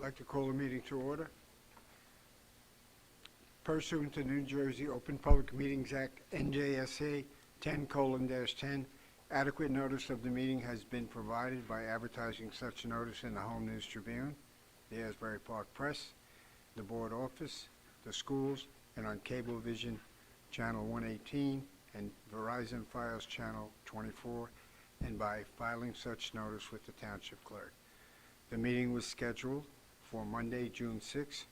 like to call the meeting to order. Pursuant to New Jersey Open Public Meetings Act, NJSA 10:10, adequate notice of the meeting has been provided by advertising such notice in the Home News Tribune, the Asbury Park Press, the Board Office, the schools, and on Cablevision Channel 118 and Verizon Fios Channel 24, and by filing such notice with the Township Clerk. The meeting was scheduled for Monday, June 6,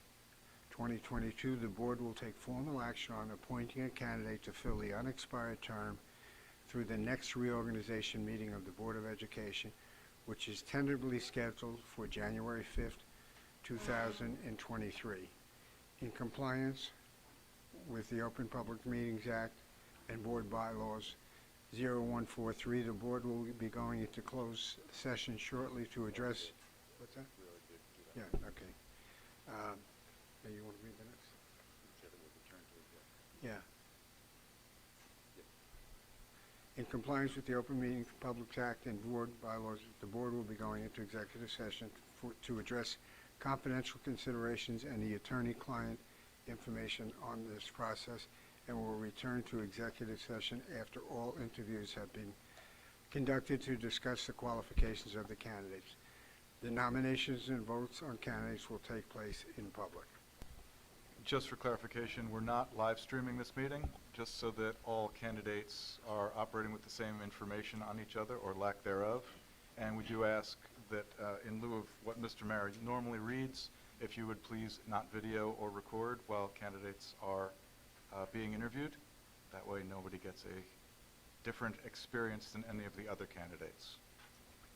2022. The Board will take formal action on appointing a candidate to fill the unexpired term through the next reorganization meeting of the Board of Education, which is tentatively scheduled for January 5th, 2023. In compliance with the Open Public Meetings Act and Board Bylaws 0143, the Board will be going into closed session shortly to address... What's that? Yeah, okay. You want to read the next? Yeah. In compliance with the Open Meetings Public Act and Board Bylaws, the Board will be going into executive session to address confidential considerations and the attorney-client information on this process, and will return to executive session after all interviews have been conducted to discuss the qualifications of the candidates. The nominations and votes on candidates will take place in public. Just for clarification, we're not live streaming this meeting, just so that all candidates are operating with the same information on each other or lack thereof. And we do ask that in lieu of what Mr. Mayor normally reads, if you would please not video or record while candidates are being interviewed. That way nobody gets a different experience than any of the other candidates.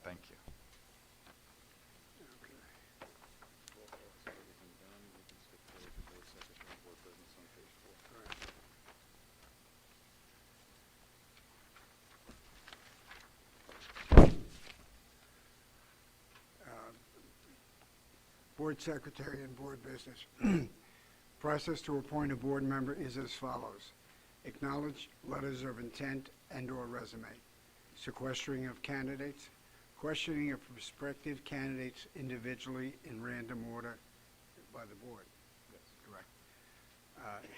Thank you. Board Secretary and Board Business. Process to appoint a board member is as follows. Acknowledge letters of intent and/or resume. Sequestering of candidates. Questioning of prospective candidates individually in random order by the board. Yes. Correct.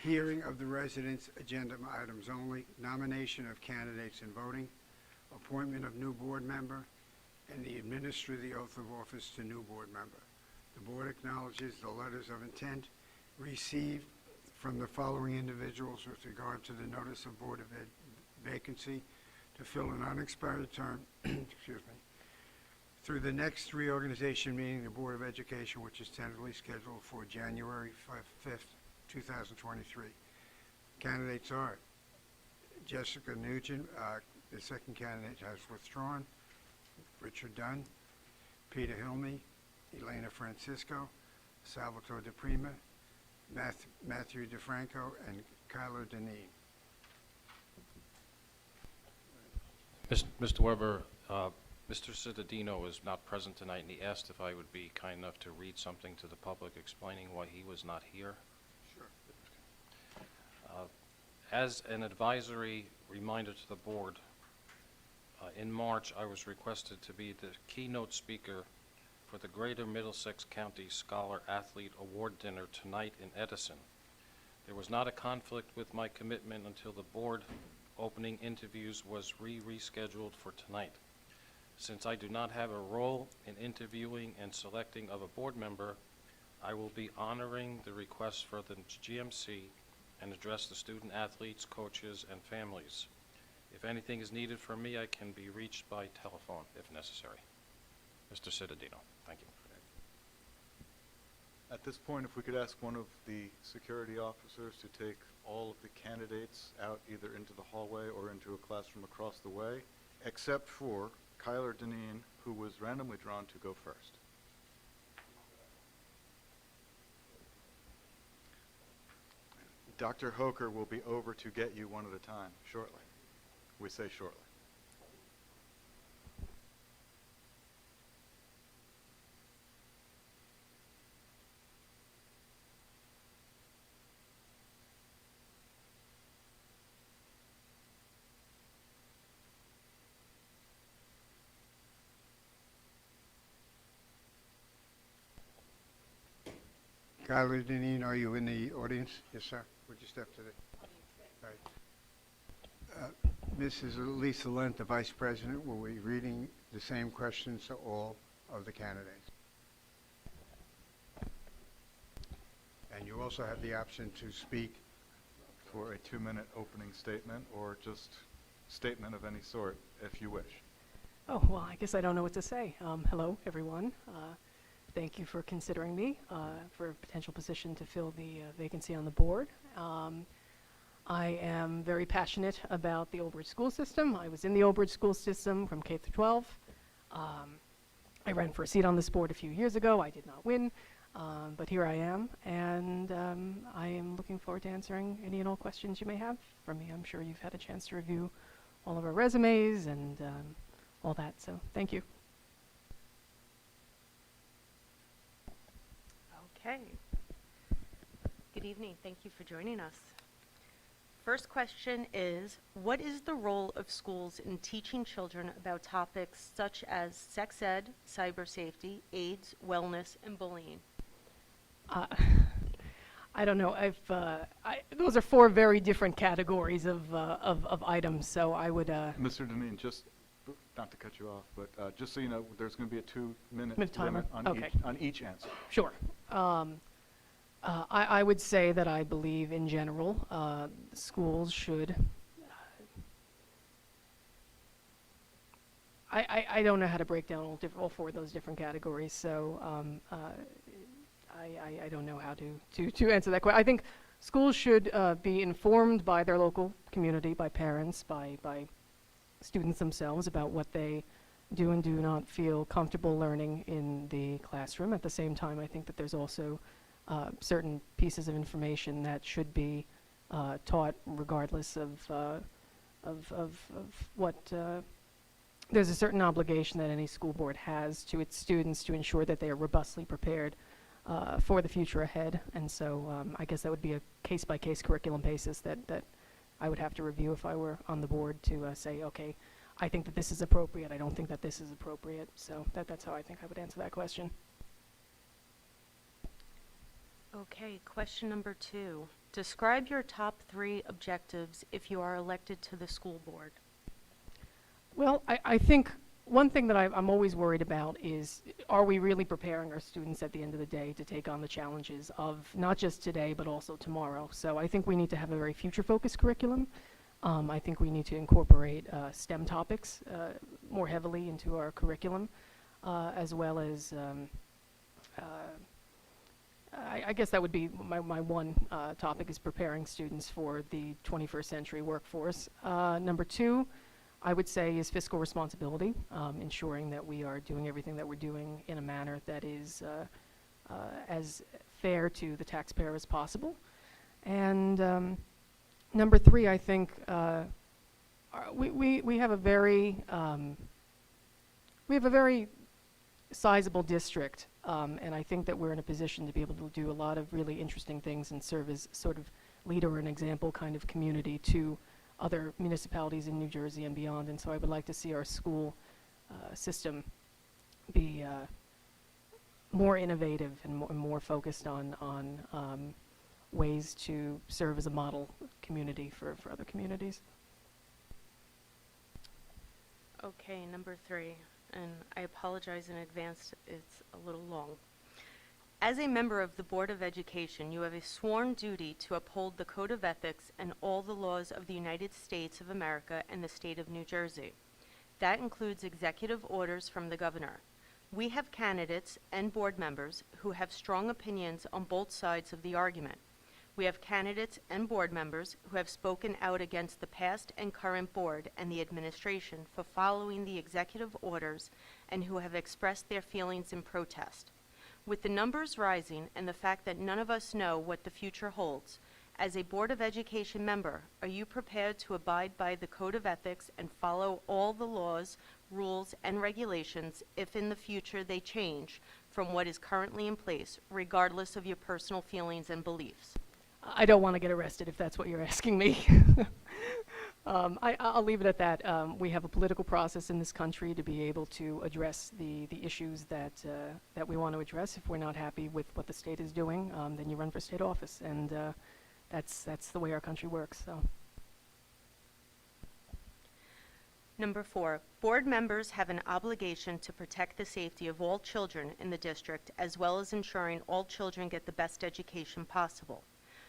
Hearing of the residents' agenda items only. Nomination of candidates and voting. Appointment of new board member. And the administer the oath of office to new board member. The board acknowledges the letters of intent received from the following individuals with regard to the notice of Board of Ed vacancy to fill an unexpired term, excuse me, through the next reorganization meeting, the Board of Education, which is tentatively scheduled for January 5th, 2023. Candidates are Jessica Nugent, the second candidate has withdrawn, Richard Dunn, Peter Hilme, Elena Francisco, Salvatore De Prima, Matthew Defranco, and Kylo Deneen. Mr. Weber, Mr. Cittadino is not present tonight, and he asked if I would be kind enough to read something to the public explaining why he was not here. Sure. As an advisory reminder to the board, in March I was requested to be the keynote speaker for the Greater Middlesex County Scholar Athlete Award Dinner tonight in Edison. There was not a conflict with my commitment until the board opening interviews was rescheduled for tonight. Since I do not have a role in interviewing and selecting of a board member, I will be honoring the request for the GMC and address the student athletes, coaches, and families. If anything is needed from me, I can be reached by telephone if necessary. Mr. Cittadino, thank you. At this point, if we could ask one of the security officers to take all of the candidates out either into the hallway or into a classroom across the way, except for Kylo Deneen, who was randomly drawn to go first. Dr. Hoker will be over to get you one at a time shortly. We say shortly. Kylo Deneen, are you in the audience? Yes, sir. Would you step to the... Right. Mrs. Lisa Lent, the Vice President, will be reading the same questions to all of the candidates. And you also have the option to speak For a 2-minute opening statement or just statement of any sort, if you wish. Oh, well, I guess I don't know what to say. Hello, everyone. Thank you for considering me for a potential position to fill the vacancy on the board. I am very passionate about the Old Bridge school system. I was in the Old Bridge school system from K through 12. I ran for a seat on this board a few years ago. I did not win, but here I am, and I am looking forward to answering any and all questions you may have for me. I'm sure you've had a chance to review all of our resumes and all that, so thank you. Okay. Good evening. Thank you for joining us. First question is, what is the role of schools in teaching children about topics such as sex ed, cyber safety, AIDS, wellness, and bullying? I don't know. Those are 4 very different categories of items, so I would... Mr. Deneen, just, not to cut you off, but just so you know, there's going to be a 2-minute Minute timer? limit on Okay. each answer. Sure. I would say that I believe, in general, schools should... I don't know how to break down all 4 of those different categories, so I don't know how to answer that question. I think schools should be informed by their local community, by parents, by students themselves about what they do and do not feel comfortable learning in the classroom. At the same time, I think that there's also certain pieces of information that should be taught regardless of what... there's a certain obligation that any school board has to its students to ensure that they are robustly prepared for the future ahead. And so I guess that would be a case-by-case curriculum basis that I would have to review if I were on the board to say, okay, I think that this is appropriate, I don't think that this is appropriate. So that's how I think I would answer that question. Okay, question number 2. Describe your top 3 objectives if you are elected to the school board. Well, I think one thing that I'm always worried about is, are we really preparing our students at the end of the day to take on the challenges of not just today, but also tomorrow? So I think we need to have a very future-focused curriculum. I think we need to incorporate STEM topics more heavily into our curriculum, as well as, I guess that would be my one topic, is preparing students for the 21st century workforce. Number 2, I would say, is fiscal responsibility, ensuring that we are doing everything that we're doing in a manner that is as fair to the taxpayer as possible. And number 3, I think we have a very sizable district, and I think that we're in a position to be able to do a lot of really interesting things and serve as sort of leader and example kind of community to other municipalities in New Jersey and beyond. And so I would like to see our school system be more innovative and more focused on ways to serve as a model community for other communities. Okay, number 3, and I apologize in advance, it's a little long. As a member of the Board of Education, you have a sworn duty to uphold the Code of Ethics and all the laws of the United States of America and the state of New Jersey. That includes executive orders from the governor. We have candidates and board members who have strong opinions on both sides of the argument. We have candidates and board members who have spoken out against the past and current board and the administration for following the executive orders and who have expressed their feelings in protest. With the numbers rising and the fact that none of us know what the future holds, as a Board of Education member, are you prepared to abide by the Code of Ethics and follow all the laws, rules, and regulations if in the future they change from what is currently in place, regardless of your personal feelings and beliefs? I don't want to get arrested if that's what you're asking me. I'll leave it at that. We have a political process in this country to be able to address the issues that we want to address. If we're not happy with what the state is doing, then you run for state office, and that's the way our country works. So. Number 4, board members have an obligation to protect the safety of all children in the district, as well as ensuring all children get the best education possible.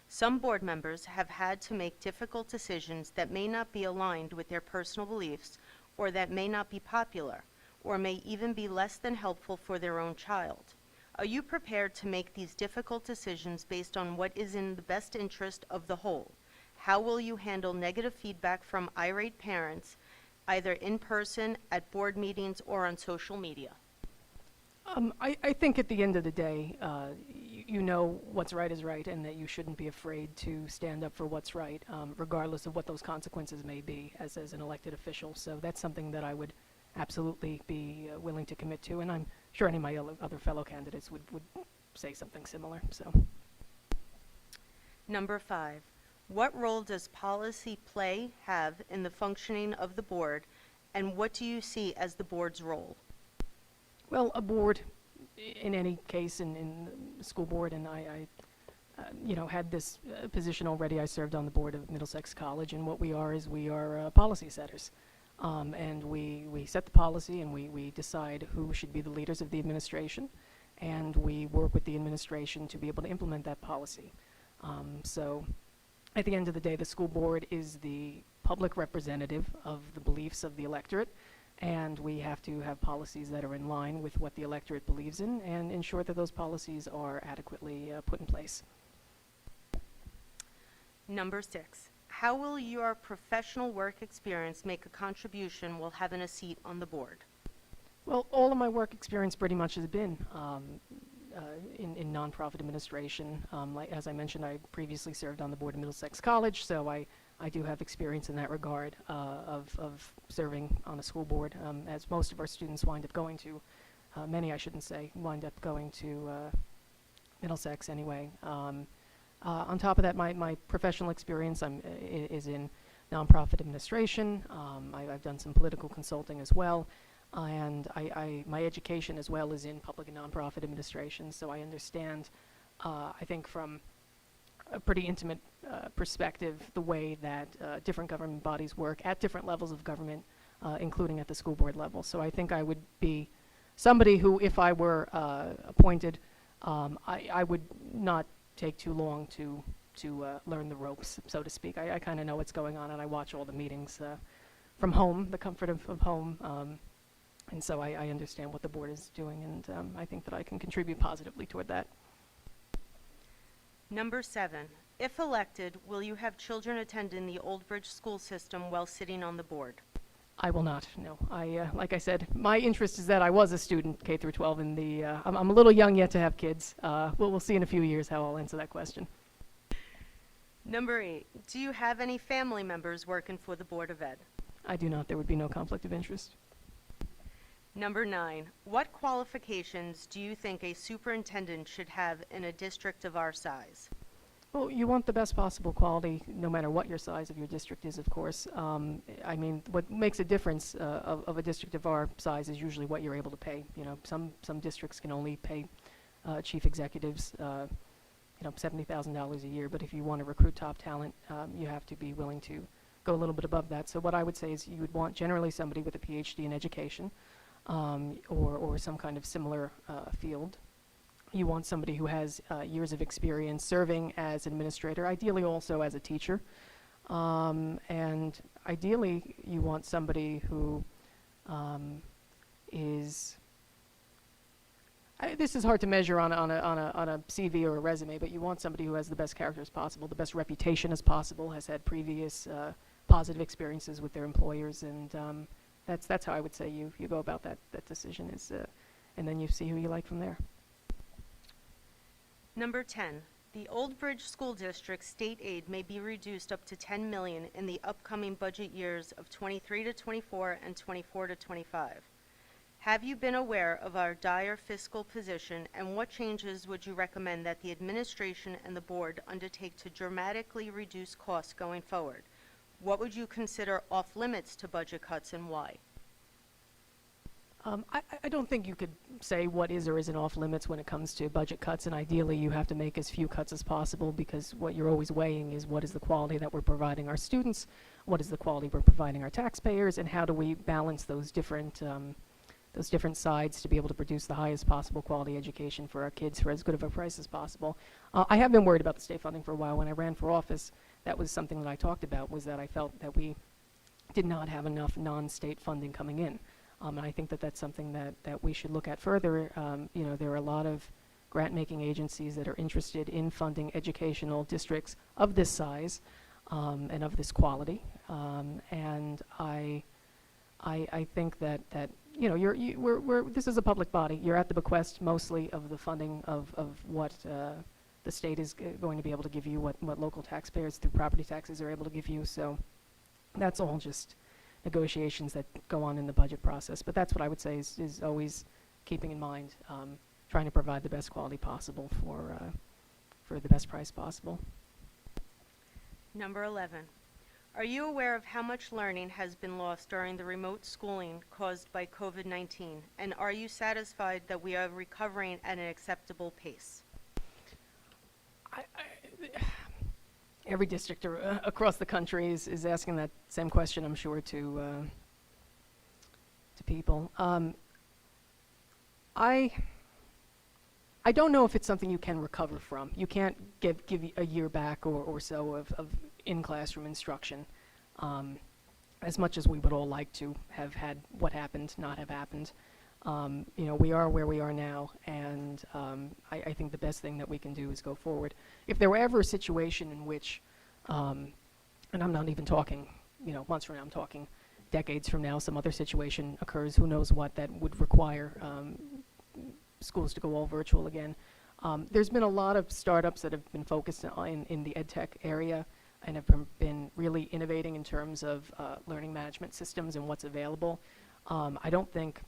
Some board members have had to make difficult decisions that may not be aligned with their personal beliefs, or that may not be popular, or may even be less than helpful for their own child. Are you prepared to make these difficult decisions based on what is in the best interest of the whole? How will you handle negative feedback from irate parents, either in person, at board meetings, or on social media? I think at the end of the day, you know what's right is right, and that you shouldn't be afraid to stand up for what's right, regardless of what those consequences may be as an elected official. So that's something that I would absolutely be willing to commit to, and I'm sure any of my other fellow candidates would say something similar. So. Number 5, what role does policy have in the functioning of the board, and what do you see as the board's role? Well, a board, in any case, in the school board, and I had this position already. I served on the board of Middlesex College, and what we are is we are policy setters. And we set the policy, and we decide who should be the leaders of the administration, and we work with the administration to be able to implement that policy. So at the end of the day, the school board is the public representative of the beliefs of the electorate, and we have to have policies that are in line with what the electorate believes in and ensure that those policies are adequately put in place. Number 6, how will your professional work experience make a contribution while having a seat on the board? Well, all of my work experience pretty much has been in nonprofit administration. Like, as I mentioned, I previously served on the board of Middlesex College, so I do have experience in that regard of serving on a school board, as most of our students wind up going to, many I shouldn't say, wind up going to Middlesex anyway. On top of that, my professional experience is in nonprofit administration. I've done some political consulting as well, and my education as well is in public and nonprofit administration, so I understand, I think from a pretty intimate perspective, the way that different government bodies work at different levels of government, including at the school board level. So I think I would be somebody who, if I were appointed, I would not take too long to learn the ropes, so to speak. I kind of know what's going on, and I watch all the meetings from home, the comfort of home, and so I understand what the board is doing, and I think that I can contribute positively toward that. Number 7, if elected, will you have children attend in the Old Bridge school system while sitting on the board? I will not, no. Like I said, my interest is that I was a student, K through 12, in the, I'm a little young yet to have kids. We'll see in a few years how I'll answer that question. Number 8, do you have any family members working for the Board of Ed? I do not. There would be no conflict of interest. Number 9, what qualifications do you think a superintendent should have in a district of our size? Well, you want the best possible quality, no matter what your size of your district is, of course. I mean, what makes a difference of a district of our size is usually what you're able to pay. You know, some districts can only pay chief executives, $70,000 a year. But if you want to recruit top talent, you have to be willing to go a little bit above that. So what I would say is you would want generally somebody with a PhD in education, or some kind of similar field. You want somebody who has years of experience serving as an administrator, ideally also as a teacher. And ideally, you want somebody who is, this is hard to measure on a CV or a resume, but you want somebody who has the best character as possible, the best reputation as possible, has had previous positive experiences with their employers, and that's how I would say you go about that decision, is, and then you see who you like from there. Number 10, the Old Bridge School District state aid may be reduced up to $10 million in the upcoming budget years of 23 to 24 and 24 to 25. Have you been aware of our dire fiscal position, and what changes would you recommend that the administration and the board undertake to dramatically reduce costs going forward? What would you consider off limits to budget cuts and why? I don't think you could say what is or isn't off limits when it comes to budget cuts, and ideally you have to make as few cuts as possible, because what you're always weighing is what is the quality that we're providing our students, what is the quality we're providing our taxpayers, and how do we balance those different sides to be able to produce the highest possible quality education for our kids for as good of a price as possible. I have been worried about the state funding for a while. When I ran for office, that was something that I talked about, was that I felt that we did not have enough non-state funding coming in. And I think that that's something that we should look at further. You know, there are a lot of grant-making agencies that are interested in funding educational districts of this size and of this quality. And I think that you know, this is a public body. You're at the bequest mostly of the funding of what the state is going to be able to give you, what local taxpayers through property taxes are able to give you. So that's all just negotiations that go on in the budget process. But that's what I would say is always keeping in mind, trying to provide the best quality possible for the best price possible. Number 11, are you aware of how much learning has been lost during the remote schooling caused by COVID-19? And are you satisfied that we are recovering at an acceptable pace? Every district across the country is asking that same question, I'm sure, to people. I don't know if it's something you can recover from. You can't give a year back or so of in-classroom instruction, as much as we would all like to have had what happened not have happened. You know, we are where we are now, and I think the best thing that we can do is go forward. If there were ever a situation in which, and I'm not even talking, you know, months from now, I'm talking decades from now, some other situation occurs, who knows what, that would require schools to go all virtual again. There's been a lot of startups that have been focused in the ed tech area and have been really innovating in terms of learning management systems and what's available. I don't think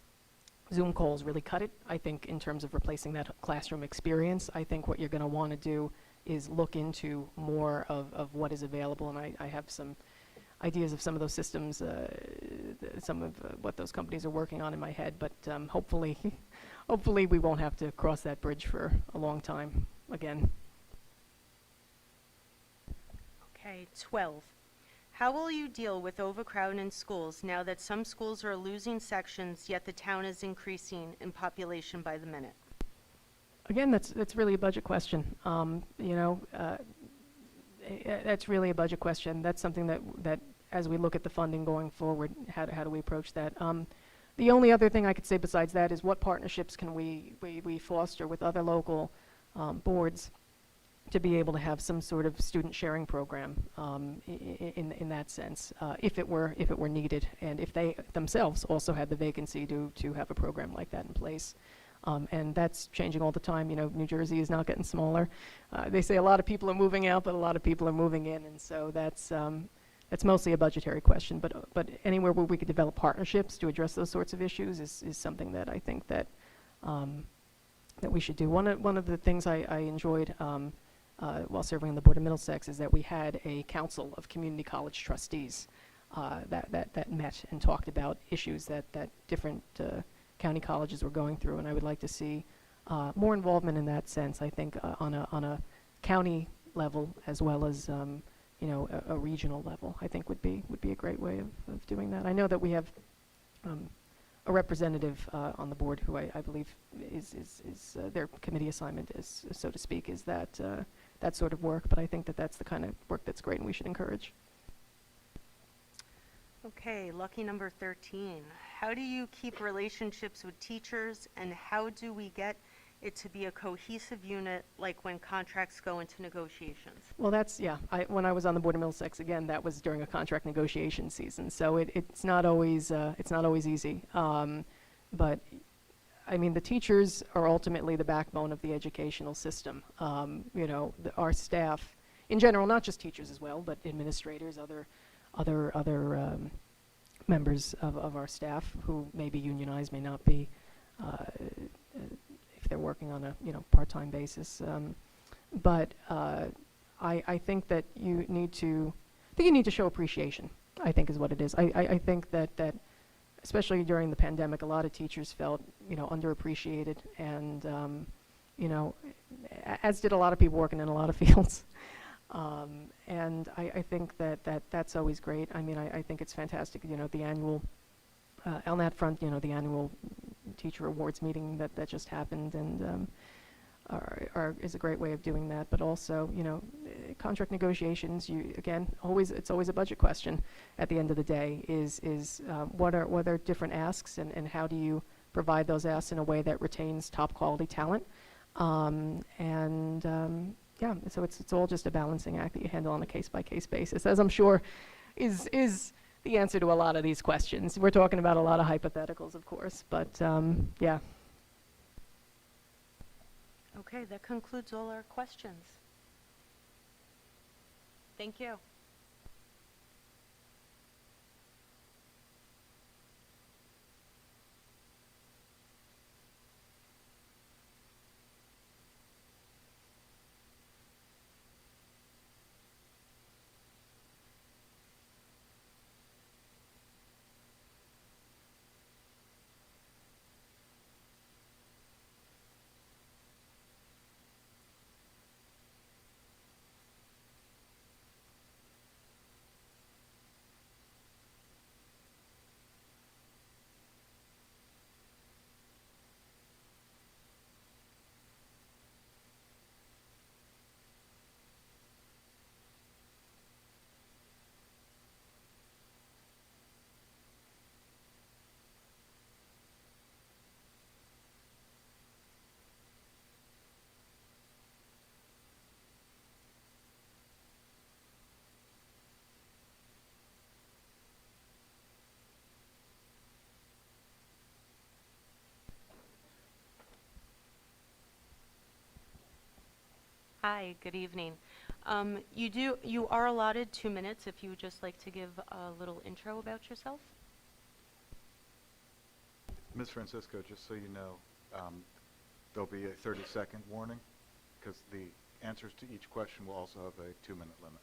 Zoom calls really cut it. I think in terms of replacing that classroom experience, I think what you're going to want to do is look into more of what is available, and I have some ideas of some of those systems, some of what those companies are working on in my head, but hopefully we won't have to cross that bridge for a long time again. Okay, 12. How will you deal with overcrowding in schools now that some schools are losing sections, yet the town is increasing in population by the minute? Again, that's really a budget question. You know, that's really a budget question. That's something that as we look at the funding going forward, how do we approach that? The only other thing I could say besides that is what partnerships can we foster with other local boards to be able to have some sort of student sharing program in that sense, if it were needed, and if they themselves also had the vacancy to have a program like that in place. And that's changing all the time. You know, New Jersey is not getting smaller. They say a lot of people are moving out, but a lot of people are moving in, and so that's mostly a budgetary question. But anywhere where we could develop partnerships to address those sorts of issues is something that I think that we should do. One of the things I enjoyed while serving on the Board of Middlesex is that we had a council of community college trustees that met and talked about issues that different county colleges were going through, and I would like to see more involvement in that sense. I think on a county level as well as you know, a regional level, I think would be a great way of doing that. I know that we have a representative on the board who I believe is their committee assignment is, so to speak, is that sort of work, but I think that that's the kind of work that's great and we should encourage. Okay, lucky number 13. How do you keep relationships with teachers, and how do we get it to be a cohesive unit, like when contracts go into negotiations? Well, that's, yeah, when I was on the Board of Middlesex, again, that was during a contract negotiation season, so it's not always easy. But I mean, the teachers are ultimately the backbone of the educational system. You know, our staff, in general, not just teachers as well, but administrators, other members of our staff who may be unionized, may not be, if they're working on a part-time basis. But I think that you need to think you need to show appreciation, I think is what it is. I think that especially during the pandemic, a lot of teachers felt, underappreciated, and, as did a lot of people working in a lot of fields. And I think that's always great. I mean, I think it's fantastic, the annual, on that front, the annual teacher awards meeting that just happened, and is a great way of doing that. But also, contract negotiations, it's always a budget question at the end of the day, is what are different asks, and how do you provide those asks in a way that retains top quality talent? Yeah, so it's all just a balancing act that you handle on a case-by-case basis, as I'm sure is the answer to a lot of these questions. We're talking about a lot of hypotheticals, of course, but yeah. Okay, that concludes all our questions. Thank you. Hi, good evening. You are allotted 2 minutes if you would just like to give a little intro about yourself. Ms. Francisco, just so you know, there'll be a 30-second warning, because the answers to each question will also have a 2-minute limit.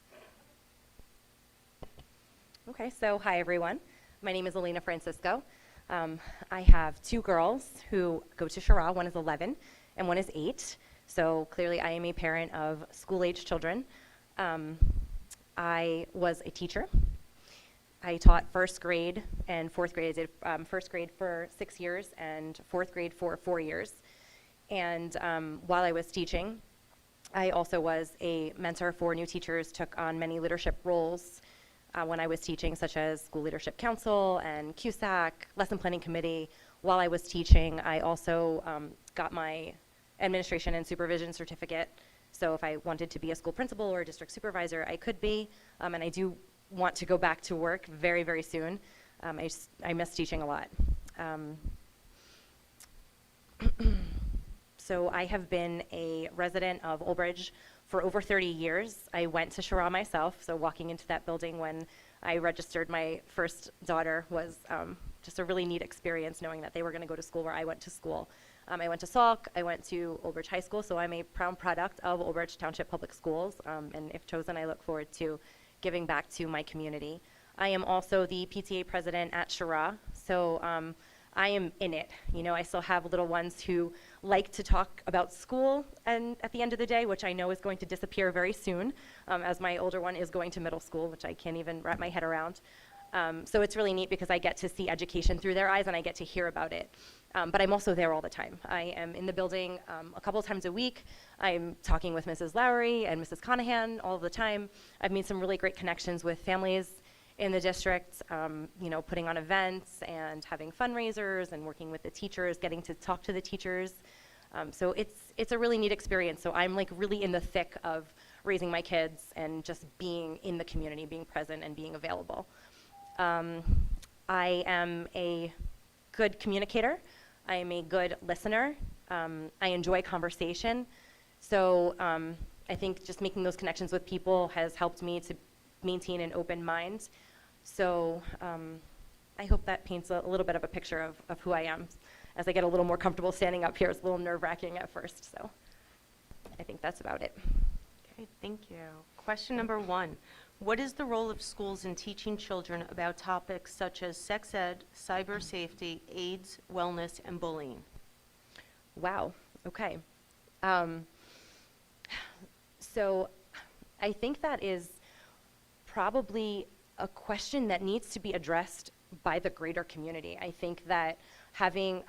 Okay, so hi everyone. My name is Elena Francisco. I have 2 girls who go to Shara. One is 11 and one is 8. So clearly I am a parent of school-age children. I was a teacher. I taught first grade and fourth grade. I did first grade for 6 years and fourth grade for 4 years. And while I was teaching, I also was a mentor for new teachers, took on many leadership roles when I was teaching, such as School Leadership Council and CUSAC, Lesson Planning Committee. While I was teaching, I also got my administration and supervision certificate. So if I wanted to be a school principal or a district supervisor, I could be. And I do want to go back to work very, very soon. I miss teaching a lot. So I have been a resident of Old Bridge for over 30 years. I went to Shara myself, so walking into that building when I registered my first daughter was just a really neat experience, knowing that they were going to go to school where I went to school. I went to Sauk, I went to Old Bridge High School, so I'm a proud product of Old Bridge Township Public Schools, and if chosen, I look forward to giving back to my community. I am also the PTA president at Shara, so I am in it. I still have little ones who like to talk about school and at the end of the day, which I know is going to disappear very soon, as my older one is going to middle school, which I can't even wrap my head around. So it's really neat because I get to see education through their eyes and I get to hear about it. But I'm also there all the time. I am in the building a couple times a week. I'm talking with Mrs. Lowry and Mrs. Conahan all the time. I've made some really great connections with families in the district, putting on events and having fundraisers and working with the teachers, getting to talk to the teachers. So it's a really neat experience. So I'm like really in the thick of raising my kids and just being in the community, being present and being available. I am a good communicator. I am a good listener. I enjoy conversation. So I think just making those connections with people has helped me to maintain an open mind. So I hope that paints a little bit of a picture of who I am. As I get a little more comfortable standing up here, it's a little nerve-wracking at first. So I think that's about it. Okay. Okay, thank you. Question number 1. What is the role of schools in teaching children about topics such as sex ed, cyber safety, AIDS, wellness, and bullying? Wow, okay. So I think that is probably a question that needs to be addressed by the greater community. I think that having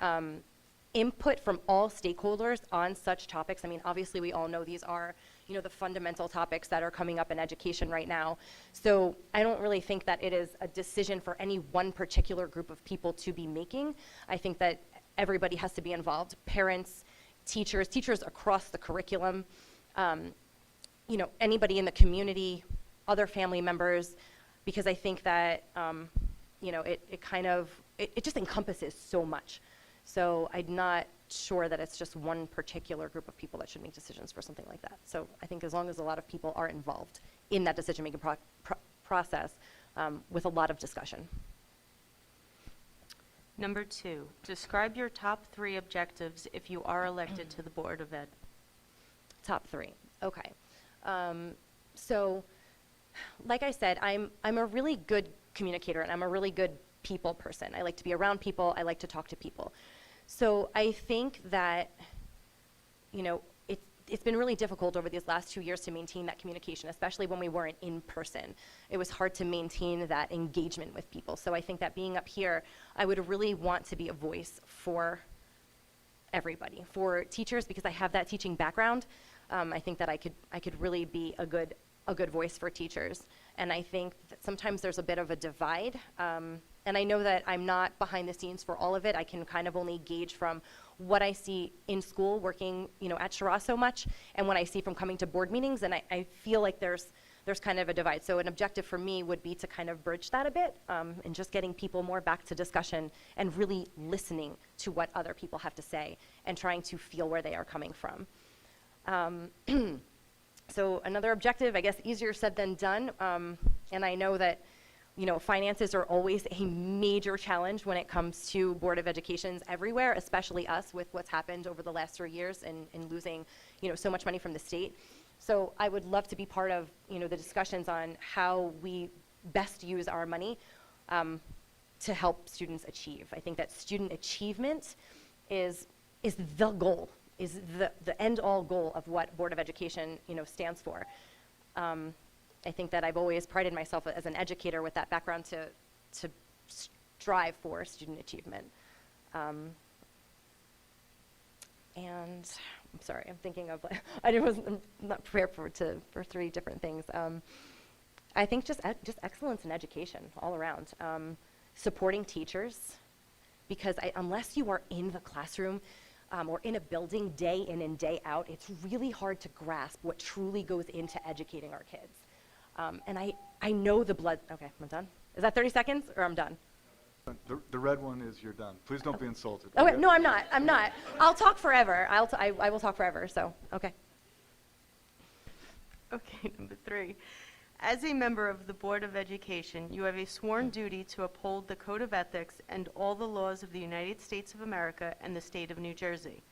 input from all stakeholders on such topics, I mean, obviously we all know these are, you know, the fundamental topics that are coming up in education right now. So I don't really think that it is a decision for any one particular group of people to be making. I think that everybody has to be involved, parents, teachers across the curriculum, you know, anybody in the community, other family members, because I think that, you know, it just encompasses so much. So I'm not sure that it's just one particular group of people that should make decisions for something like that. So I think as long as a lot of people are involved in that decision-making process with a lot of discussion. Number 2, describe your top 3 objectives if you are elected to the Board of Ed. Top 3, okay. So, like I said, I'm a really good communicator and I'm a really good people person. I like to be around people, I like to talk to people. So I think that, you know, it's been really difficult over these last 2 years to maintain that communication, especially when we weren't in person. It was hard to maintain that engagement with people. So I think that being up here, I would really want to be a voice for everybody, for teachers, because I have that teaching background. I think that I could really be a good voice for teachers. And I think that sometimes there's a bit of a divide. And I know that I'm not behind the scenes for all of it. I can kind of only gauge from what I see in school working, you know, at Shiraz so much, and what I see from coming to board meetings. And I feel like there's kind of a divide. So an objective for me would be to kind of bridge that a bit, and just getting people more back to discussion and really listening to what other people have to say and trying to feel where they are coming from. So another objective, I guess easier said than done, and I know that, you know, finances are always a major challenge when it comes to Board of Educations everywhere, especially us with what's happened over the last 3 years and losing, you know, so much money from the state. So I would love to be part of, you know, the discussions on how we best use our money to help students achieve. I think that student achievement is the goal, is the end-all goal of what Board of Education, you know, stands for. I think that I've always prided myself as an educator with that background to strive for student achievement. And I'm sorry, I'm thinking of, I'm not prepared for 3 different things. I think just excellence in education all around. Supporting teachers, because unless you are in the classroom or in a building day in and day out, it's really hard to grasp what truly goes into educating our kids. And I know the blood, okay, I'm done. Is that 30 seconds or I'm done? The red one is you're done. Please don't be insulted. Okay, no, I'm not. I'll talk forever. I will talk forever, so, okay. Okay, number 3. As a member of the Board of Education, you have a sworn duty to uphold the Code of Ethics and all the laws of the United States of America and the state of New Jersey.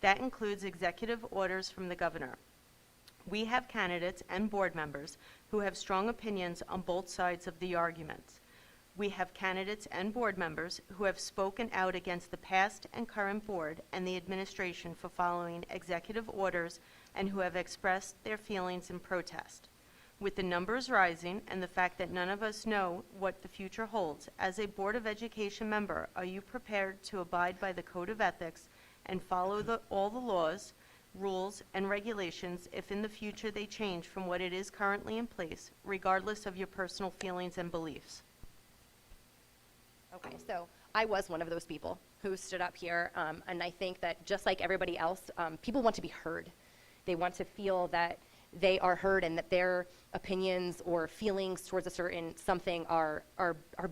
That includes executive orders from the governor. We have candidates and board members who have strong opinions on both sides of the arguments. We have candidates and board members who have spoken out against the past and current board and the administration for following executive orders and who have expressed their feelings in protest. With the numbers rising and the fact that none of us know what the future holds, as a Board of Education member, are you prepared to abide by the Code of Ethics and follow all the laws, rules, and regulations if in the future they change from what it is currently in place, regardless of your personal feelings and beliefs? Okay, so I was one of those people who stood up here, and I think that just like everybody else, people want to be heard. They want to feel that they are heard and that their opinions or feelings towards a certain something are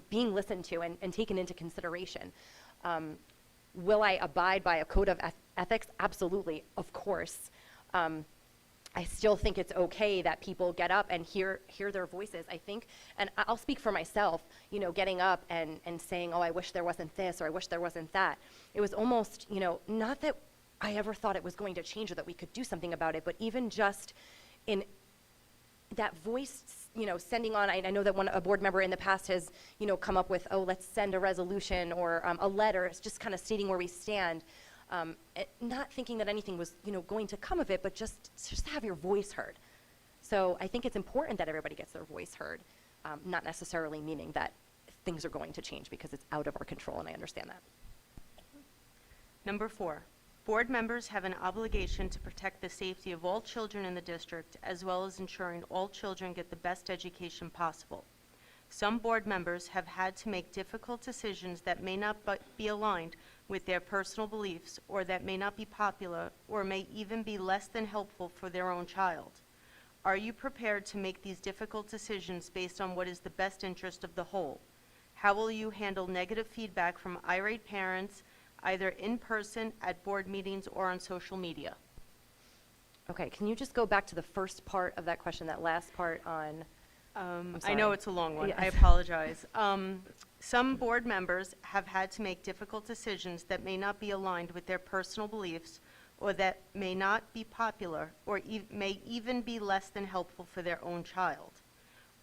being listened to and taken into consideration. Will I abide by a code of ethics? Absolutely, of course. I still think it's okay that people get up and hear their voices. I think, and I'll speak for myself, you know, getting up and saying, oh, I wish there wasn't this, or I wish there wasn't that. It was almost, you know, not that I ever thought it was going to change or that we could do something about it, but even just in that voice, sending on, I know that a board member in the past has, come up with, oh, let's send a resolution or a letter, it's just kind of stating where we stand. Not thinking that anything was, going to come of it, but just have your voice heard. So I think it's important that everybody gets their voice heard, not necessarily meaning that things are going to change because it's out of our control, and I understand that. Number 4, board members have an obligation to protect the safety of all children in the district, as well as ensuring all children get the best education possible. Some board members have had to make difficult decisions that may not be aligned with their personal beliefs, or that may not be popular, or may even be less than helpful for their own child. Are you prepared to make these difficult decisions based on what is the best interest of the whole? How will you handle negative feedback from irate parents, either in person, at board meetings, or on social media? Okay, can you just go back to the first part of that question, that last part on? I know sorry. it's a long one. Yeah. I apologize. Some board members have had to make difficult decisions that may not be aligned with their personal beliefs, or that may not be popular, or may even be less than helpful for their own child.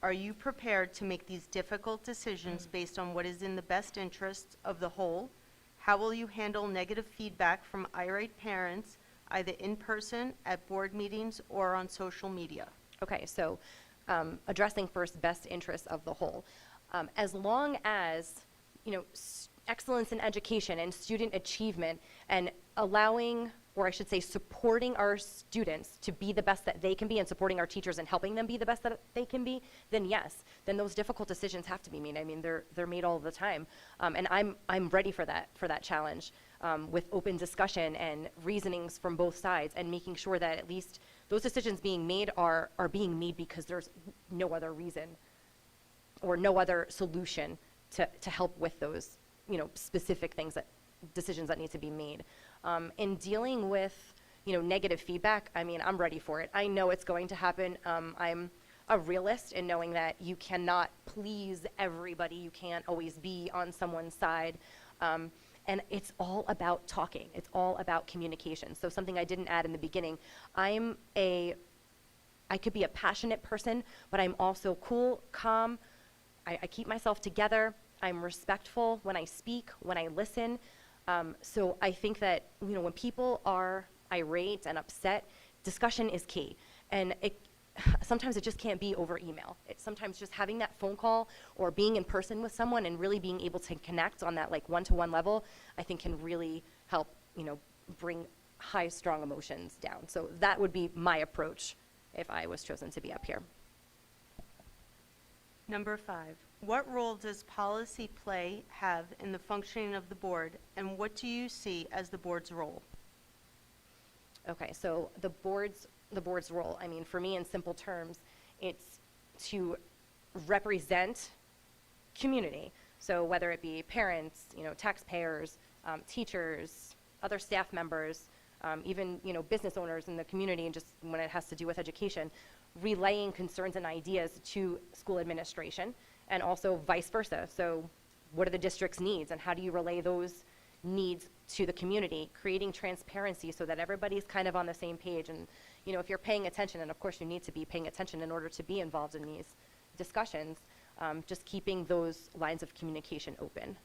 Are you prepared to make these difficult decisions based on what is in the best interests of the whole? How will you handle negative feedback from irate parents, either in person, at board meetings, or on social media? Okay, so addressing first best interests of the whole. As long as, excellence in education and student achievement, and allowing, or I should say supporting our students to be the best that they can be, and supporting our teachers and helping them be the best that they can be, then yes, then those difficult decisions have to be made. I mean, they're made all the time. And I'm ready for that challenge, with open discussion and reasonings from both sides, and making sure that at least those decisions being made are being made because there's no other reason or no other solution to help with those, specific decisions that need to be made. In dealing with, negative feedback, I mean, I'm ready for it. I know it's going to happen. I'm a realist in knowing that you cannot please everybody. You can't always be on someone's side. And it's all about talking. It's all about communication. So something I didn't add in the beginning, I could be a passionate person, but I'm also cool, calm. I keep myself together. I'm respectful when I speak, when I listen. So I think that, when people are irate and upset, discussion is key. And sometimes it just can't be over email. It's sometimes just having that phone call or being in person with someone and really being able to connect on that one-to-one level, I think can really help, bring high, strong emotions down. So that would be my approach if I was chosen to be up here. Number 5, what role does policy have in the functioning of the board, and what do you see as the board's role? Okay, so the board's role, I mean, for me, in simple terms, it's to represent community. So whether it be parents, taxpayers, teachers, other staff members, even, business owners in the community, and just when it has to do with education, relaying concerns and ideas to school administration, and also vice versa. So what are the district's needs, and how do you relay those needs to the community, creating transparency so that everybody's kind of on the same page. And, if you're paying attention, and of course you need to be paying attention in order to be involved in these discussions, just keeping those lines of communication open.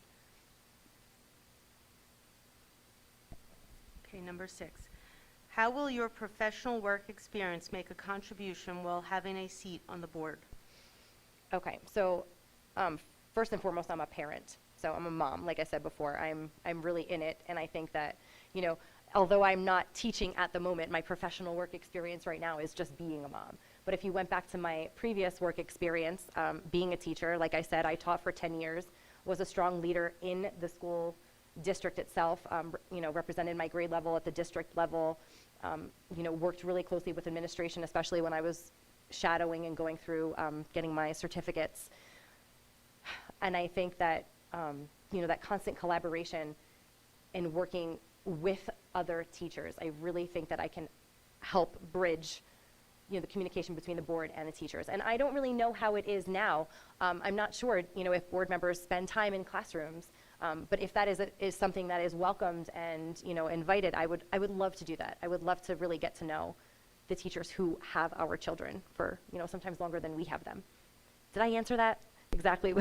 Okay, number 6. How will your professional work experience make a contribution while having a seat on the board? Okay, so first and foremost, I'm a parent. So I'm a mom, like I said before. I'm really in it, and I think that, although I'm not teaching at the moment, my professional work experience right now is just being a mom. But if you went back to my previous work experience, being a teacher, like I said, I taught for 10 years, was a strong leader in the school district itself, represented my grade level at the district level, worked really closely with administration, especially when I was shadowing and going through getting my certificates. And I think that, that constant collaboration and working with other teachers, I really think that I can help bridge, the communication between the board and the teachers. And I don't really know how it is now. I'm not sure, if board members spend time in classrooms. But if that is something that is welcomed and, invited, I would love to do that. I would love to really get to know, the teachers who have our children for, sometimes longer than we have them. Did I answer that exactly?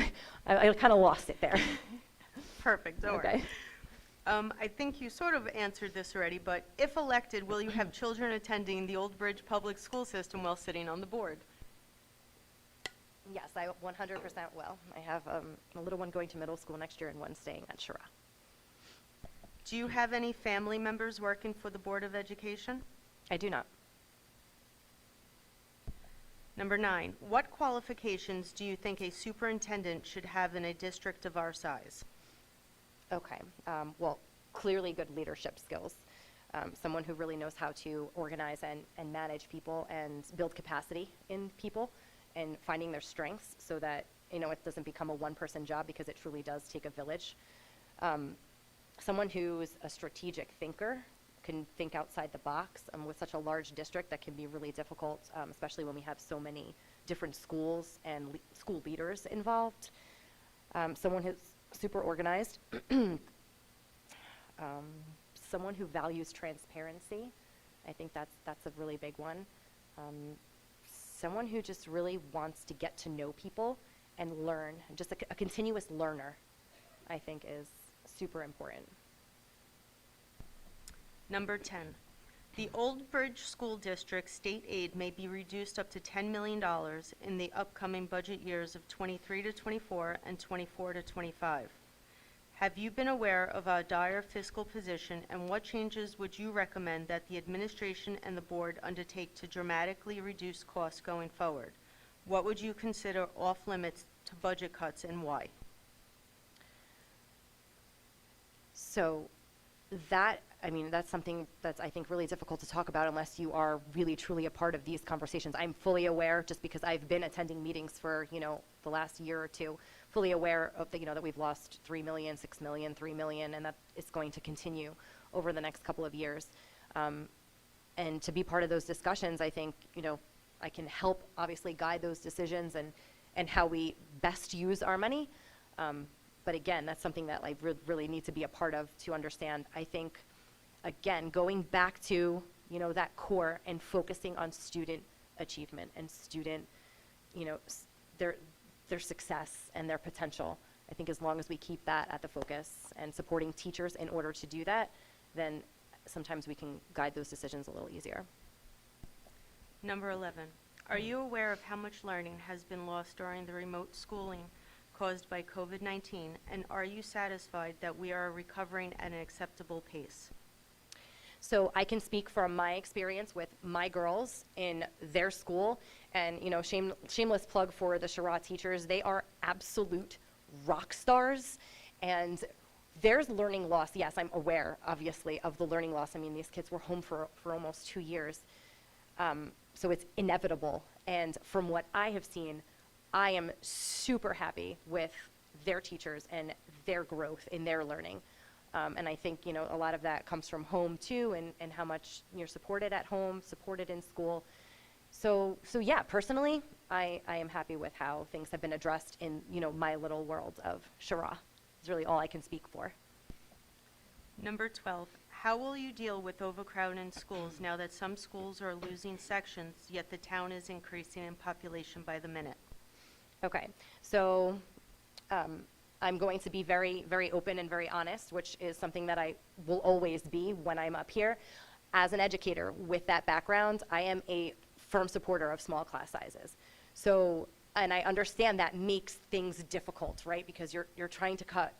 I kind of lost it there. Perfect, don't worry. Okay. I think you sort of answered this already, but if elected, will you have children attending the Old Bridge Public School System while sitting on the board? Yes, I 100% will. I have a little one going to middle school next year and one staying at Shira. Do you have any family members working for the Board of Education? I do not. Number 9, what qualifications do you think a superintendent should have in a district of our size? Okay. Well, clearly good leadership skills. Someone who really knows how to organize and manage people and build capacity in people and finding their strengths so that, it doesn't become a one-person job, because it truly does take a village. Someone who's a strategic thinker, can think outside the box. With such a large district, that can be really difficult, especially when we have so many different schools and school leaders involved. Someone who's super organized. Someone who values transparency. I think that's a really big one. Someone who just really wants to get to know people and learn. Just a continuous learner, I think, is super important. Number 10, the Old Bridge School District state aid may be reduced up to $10 million in the upcoming budget years of 23 to 24 and 24 to 25. Have you been aware of our dire fiscal position, and what changes would you recommend that the administration and the board undertake to dramatically reduce costs going forward? What would you consider off limits to budget cuts, and why? So that's something that's, I think, really difficult to talk about unless you are really truly a part of these conversations. I'm fully aware, just because I've been attending meetings for, the last year or two, fully aware of that we've lost 3 million, 6 million, 3 million, and that it's going to continue over the next couple of years. And to be part of those discussions, I think, I can help obviously guide those decisions and how we best use our money. But again, that's something that I really need to be a part of to understand. I think, again, going back to, that core and focusing on student achievement and student, their success and their potential. I think as long as we keep that at the focus and supporting teachers in order to do that, then sometimes we can guide those decisions a little easier. Number 11, are you aware of how much learning has been lost during the remote schooling caused by COVID-19, and are you satisfied that we are recovering at an acceptable pace? So I can speak from my experience with my girls in their school, and shameless plug for the Shira teachers. They are absolute rock stars, and there's learning loss. Yes, I'm aware, obviously, of the learning loss. These kids were home for almost 2 years, so it's inevitable. And from what I have seen, I am super happy with their teachers and their growth in their learning. And I think, a lot of that comes from home too, and how much you're supported at home, supported in school. So yeah, personally, I am happy with how things have been addressed in, my little world of Shira. It's really all I can speak for. Number 12, how will you deal with overcrowding in schools now that some schools are losing sections, yet the town is increasing in population by the minute? Okay, so I'm going to be very, very open and very honest, which is something that I will always be when I'm up here. As an educator with that background, I am a firm supporter of small class sizes. So, and I understand that makes things difficult, right? Because you're trying to cut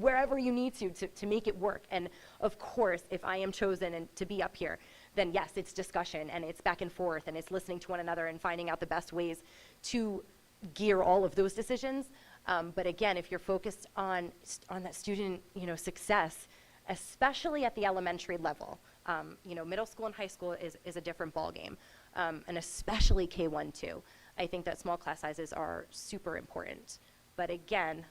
wherever you need to make it work. And of course, if I am chosen and to be up here, then yes, it's discussion and it's back and forth and it's listening to one another and finding out the best ways to gear all of those decisions. But again, if you're focused on that student, success, especially at the elementary level, middle school and high school is a different ballgame, and especially K1 too. I think that small class sizes are super important. But again,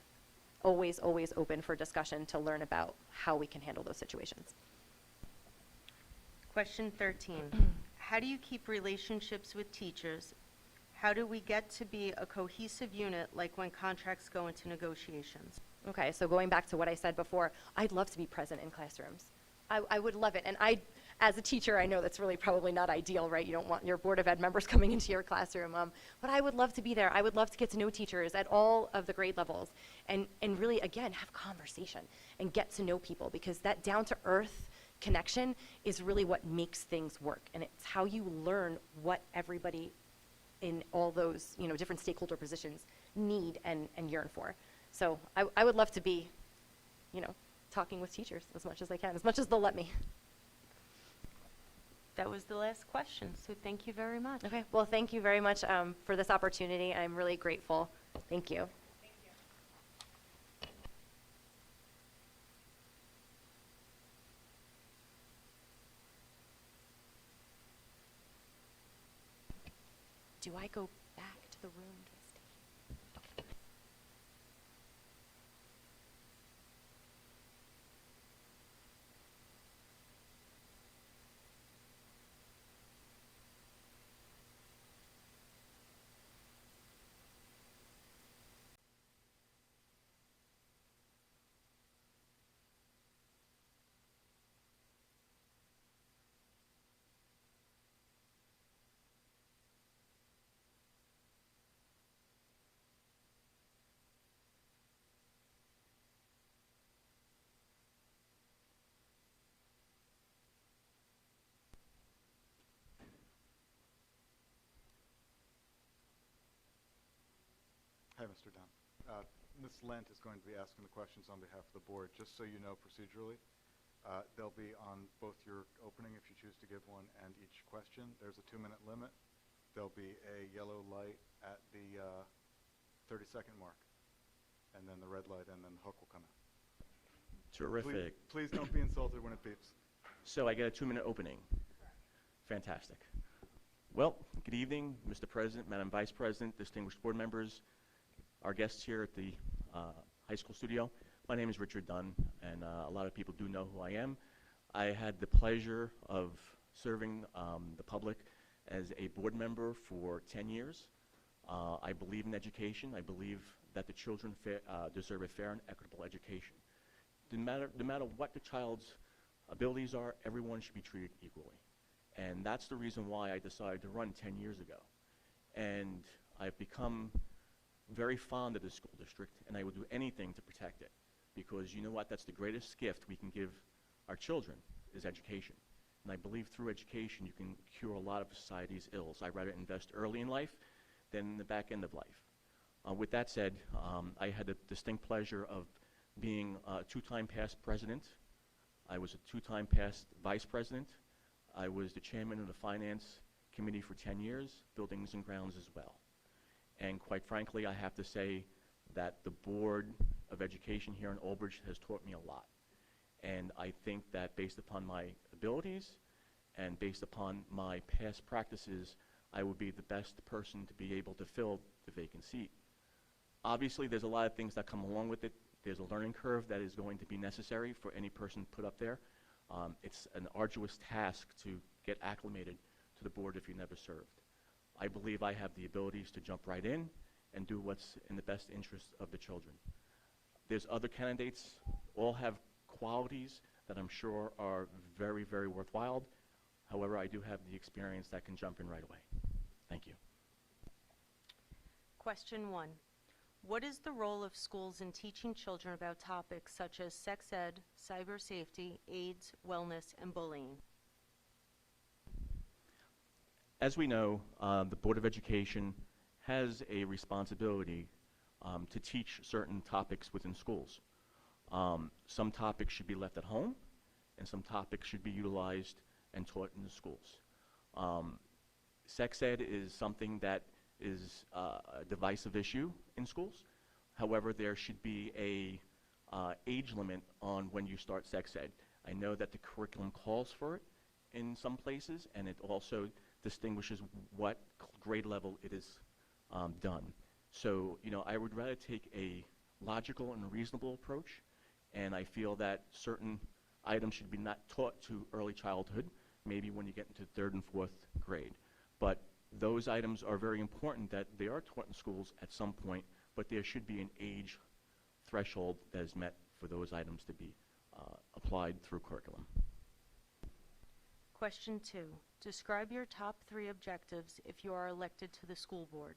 always open for discussion to learn about how we can handle those situations. Question 13, how do you keep relationships with teachers? How do we get to be a cohesive unit like when contracts go into negotiations? Okay, so going back to what I said before, I'd love to be present in classrooms. I would love it. And as a teacher, I know that's really probably not ideal, right? You don't want your Board of Ed members coming into your classroom. But I would love to be there. I would love to get to know teachers at all of the grade levels and really, again, have conversation and get to know people, because that down-to-earth connection is really what makes things work. And it's how you learn what everybody in all those, different stakeholder positions need and yearn for. So I would love to be, talking with teachers as much as I can, as much as they'll let me. That was the last question, so thank you very much. Okay, well, thank you very much for this opportunity. I'm really grateful. Thank you. Do I go back to the room? Do I stay here? Okay. Hi, Mr. Dunn. Ms. Lent is going to be asking the questions on behalf of the board. Just so you know procedurally, they'll be on both your opening, if you choose to give one, and each question. There's a 2-minute limit. There'll be a yellow light at the 30-second mark, and then the red light, and then the hook will come in. Terrific. Please don't be insulted when it beeps. So I get a 2-minute opening. Fantastic. Well, good evening, Mr. President, Madam Vice President, distinguished board members, our guests here at the high school studio. My name is Richard Dunn, and a lot of people do know who I am. I had the pleasure of serving the public as a board member for 10 years. I believe in education. I believe that the children deserve a fair and equitable education. No matter what the child's abilities are, everyone should be treated equally. And that's the reason why I decided to run 10 years ago. And I've become very fond of the school district, and I will do anything to protect it. Because you know what? That's the greatest gift we can give our children, is education. And I believe through education you can cure a lot of society's ills. I'd rather invest early in life than in the back end of life. With that said, I had the distinct pleasure of being a 2-time past president. I was a 2-time past vice president. I was the chairman of the finance committee for 10 years, buildings and grounds as well. And quite frankly, I have to say that the Board of Education here in Old Bridge has taught me a lot. And I think that based upon my abilities and based upon my past practices, I would be the best person to be able to fill the vacant seat. Obviously, there's a lot of things that come along with it. There's a learning curve that is going to be necessary for any person put up there. It's an arduous task to get acclimated to the board if you never served. I believe I have the abilities to jump right in and do what's in the best interest of the children. There's other candidates, all have qualities that I'm sure are very, very worthwhile. However, I do have the experience that can jump in right away. Thank you. Question 1. What is the role of schools in teaching children about topics such as sex ed, cyber safety, AIDS, wellness, and bullying? As we know, the Board of Education has a responsibility to teach certain topics within schools. Some topics should be left at home, and some topics should be utilized and taught in the schools. Sex ed is something that is a divisive issue in schools. However, there should be a age limit on when you start sex ed. I know that the curriculum calls for it in some places, and it also distinguishes what grade level it is done. So, I would rather take a logical and reasonable approach, and I feel that certain items should be not taught to early childhood, maybe when you get into 3rd and 4th grade. But those items are very important that they are taught in schools at some point, but there should be an age threshold that is met for those items to be applied through curriculum. Question 2. Describe your top 3 objectives if you are elected to the school board.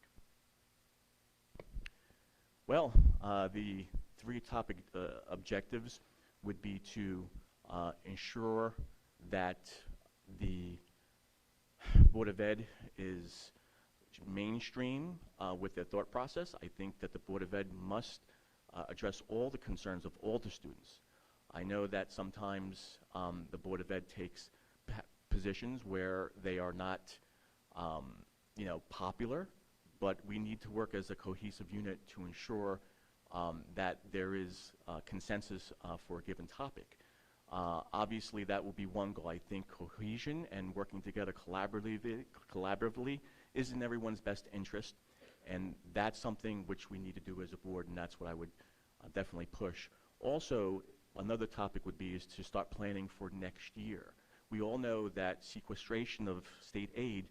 Well, the 3 topic objectives would be to ensure that the Board of Ed is mainstream with their thought process. I think that the Board of Ed must address all the concerns of all the students. I know that sometimes the Board of Ed takes positions where they are not, popular, but we need to work as a cohesive unit to ensure that there is consensus for a given topic. Obviously, that will be one goal. I think cohesion and working together collaboratively is in everyone's best interest, and that's something which we need to do as a board, and that's what I would definitely push. Also, another topic would be is to start planning for next year. We all know that sequestration of state aid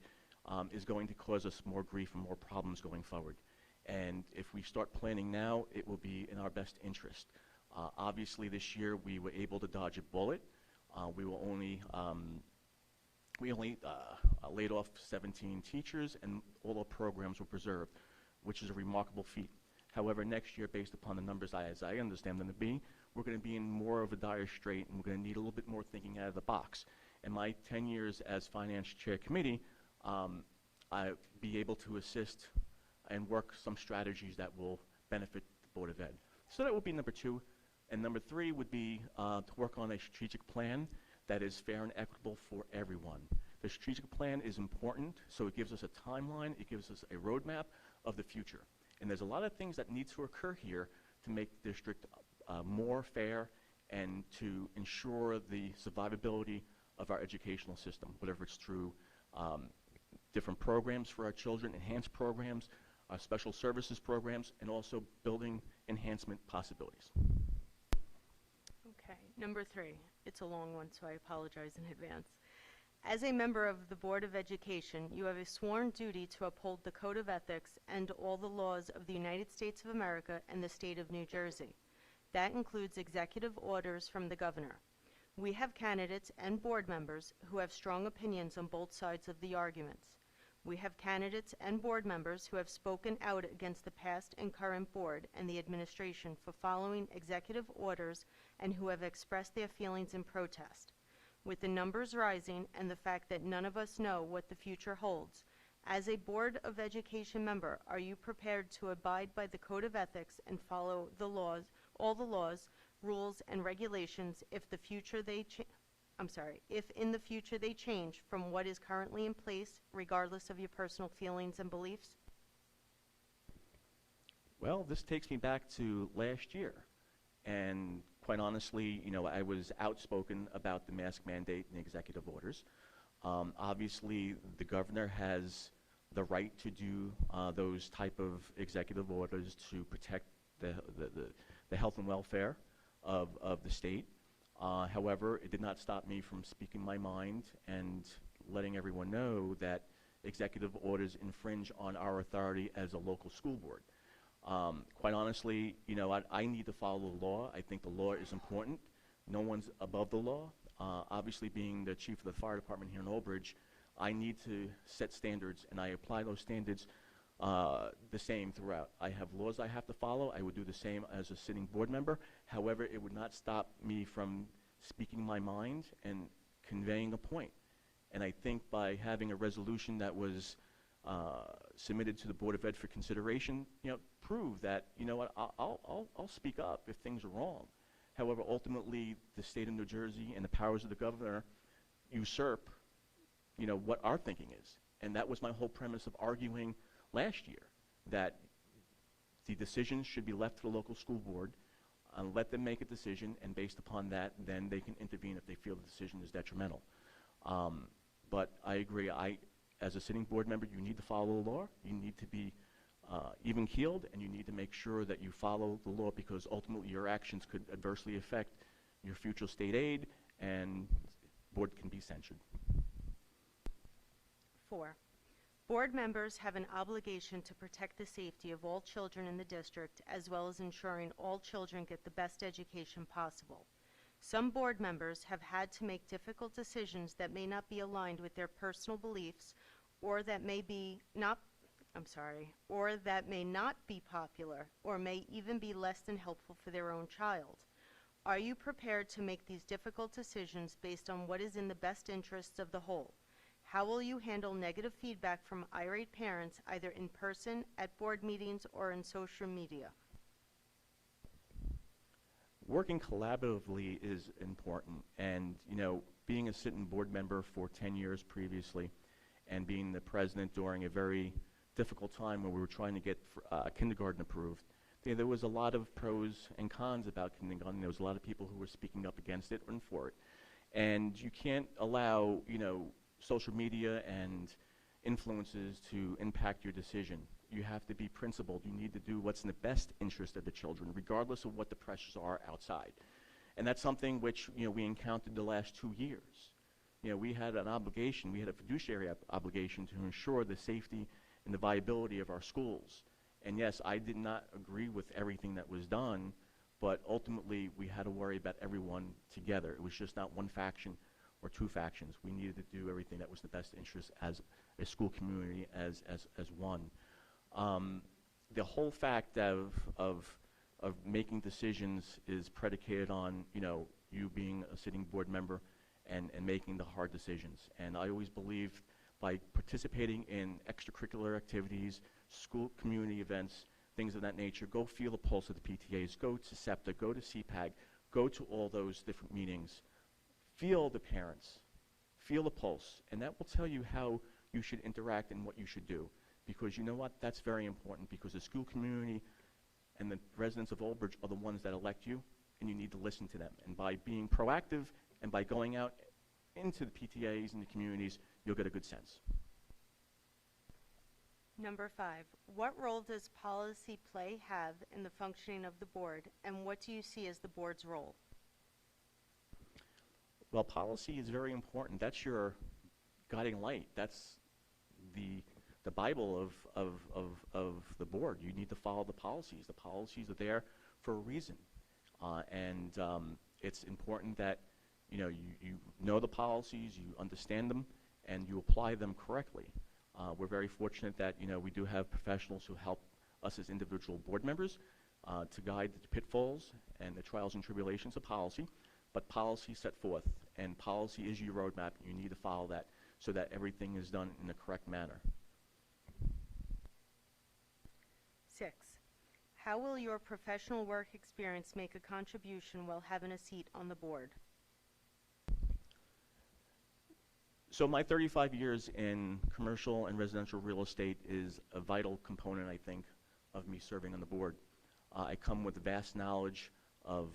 is going to cause us more grief and more problems going forward. And if we start planning now, it will be in our best interest. Obviously, this year we were able to dodge a bullet. We only laid off 17 teachers, and all our programs were preserved, which is a remarkable feat. However, next year, based upon the numbers as I understand them to be, we're going to be in more of a dire strait, and we're going to need a little bit more thinking out of the box. In my 10 years as finance chair committee, I'll be able to assist and work some strategies that will benefit the Board of Ed. So that would be number 2. And number 3 would be to work on a strategic plan that is fair and equitable for everyone. The strategic plan is important, so it gives us a timeline, it gives us a roadmap of the future. And there's a lot of things that need to occur here to make the district more fair and to ensure the survivability of our educational system, whatever it's through different programs for our children, enhanced programs, special services programs, and also building enhancement possibilities. Okay, number 3. It's a long one, so I apologize in advance. As a member of the Board of Education, you have a sworn duty to uphold the Code of Ethics and all the laws of the United States of America and the state of New Jersey. That includes executive orders from the governor. We have candidates and board members who have strong opinions on both sides of the arguments. We have candidates and board members who have spoken out against the past and current board and the administration for following executive orders and who have expressed their feelings in protest. With the numbers rising and the fact that none of us know what the future holds, as a Board of Education member, are you prepared to abide by the Code of Ethics and follow the laws, all the laws, rules, and regulations if in the future they change from what is currently in place, regardless of your personal feelings and beliefs? Well, this takes me back to last year. And quite honestly, I was outspoken about the mask mandate and the executive orders. Obviously, the governor has the right to do those type of executive orders to protect the health and welfare of the state. However, it did not stop me from speaking my mind and letting everyone know that executive orders infringe on our authority as a local school board. Quite honestly, I need to follow the law. I think the law is important. No one's above the law. Obviously, being the chief of the fire department here in Old Bridge, I need to set standards, and I apply those standards the same throughout. I have laws I have to follow. I would do the same as a sitting board member. However, it would not stop me from speaking my mind and conveying a point. And I think by having a resolution that was submitted to the Board of Ed for consideration, prove that, I'll speak up if things are wrong. However, ultimately, the state of New Jersey and the powers of the governor usurp, what our thinking is. And that was my whole premise of arguing last year, that the decisions should be left to the local school board, let them make a decision, and based upon that, then they can intervene if they feel the decision is detrimental. But I agree, as a sitting board member, you need to follow the law, you need to be even-keeled, and you need to make sure that you follow the law, because ultimately your actions could adversely affect your future state aid, and the board can be censured. 4. Board members have an obligation to protect the safety of all children in the district, as well as ensuring all children get the best education possible. Some board members have had to make difficult decisions that may not be aligned with their personal beliefs or that may not be popular or may even be less than helpful for their own child. Are you prepared to make these difficult decisions based on what is in the best interests of the whole? How will you handle negative feedback from irate parents, either in person, at board meetings, or in social media? Working collaboratively is important, and being a sitting board member for 10 years previously and being the president during a very difficult time when we were trying to get kindergarten approved, there was a lot of pros and cons about kindergarten. There was a lot of people who were speaking up against it and for it. And you can't allow, social media and influences to impact your decision. You have to be principled. You need to do what's in the best interest of the children, regardless of what the pressures are outside. And that's something which, we encountered the last 2 years. We had an obligation, we had a fiduciary obligation to ensure the safety and the viability of our schools. And yes, I did not agree with everything that was done, but ultimately we had to worry about everyone together. It was just not one faction or two factions. We needed to do everything that was in the best interest as a school community, as one. The whole fact of making decisions is predicated on, you being a sitting board member and making the hard decisions. And I always believe by participating in extracurricular activities, school community events, things of that nature, go feel the pulse of the PTAs, go to SEPTA, go to CPAG, go to all those different meetings, feel the parents, feel the pulse, and that will tell you how you should interact and what you should do. Because you know what, that's very important, because the school community and the residents of Old Bridge are the ones that elect you, and you need to listen to them. And by being proactive and by going out into the PTAs and the communities, you'll get a good sense. Number 5, what role does policy play have in the functioning of the board, and what do you see as the board's role? Well, policy is very important. That's your guiding light. That's the Bible of the board. You need to follow the policies. The policies are there for a reason. It's important that you know the policies, you understand them, and you apply them correctly. We're very fortunate that we do have professionals who help us as individual board members to guide the pitfalls and the trials and tribulations of policy, but policy set forth, and policy is your roadmap, and you need to follow that so that everything is done in the correct manner. 6, how will your professional work experience make a contribution while having a seat on the board? So my 35 years in commercial and residential real estate is a vital component, I think, of me serving on the board. I come with a vast knowledge of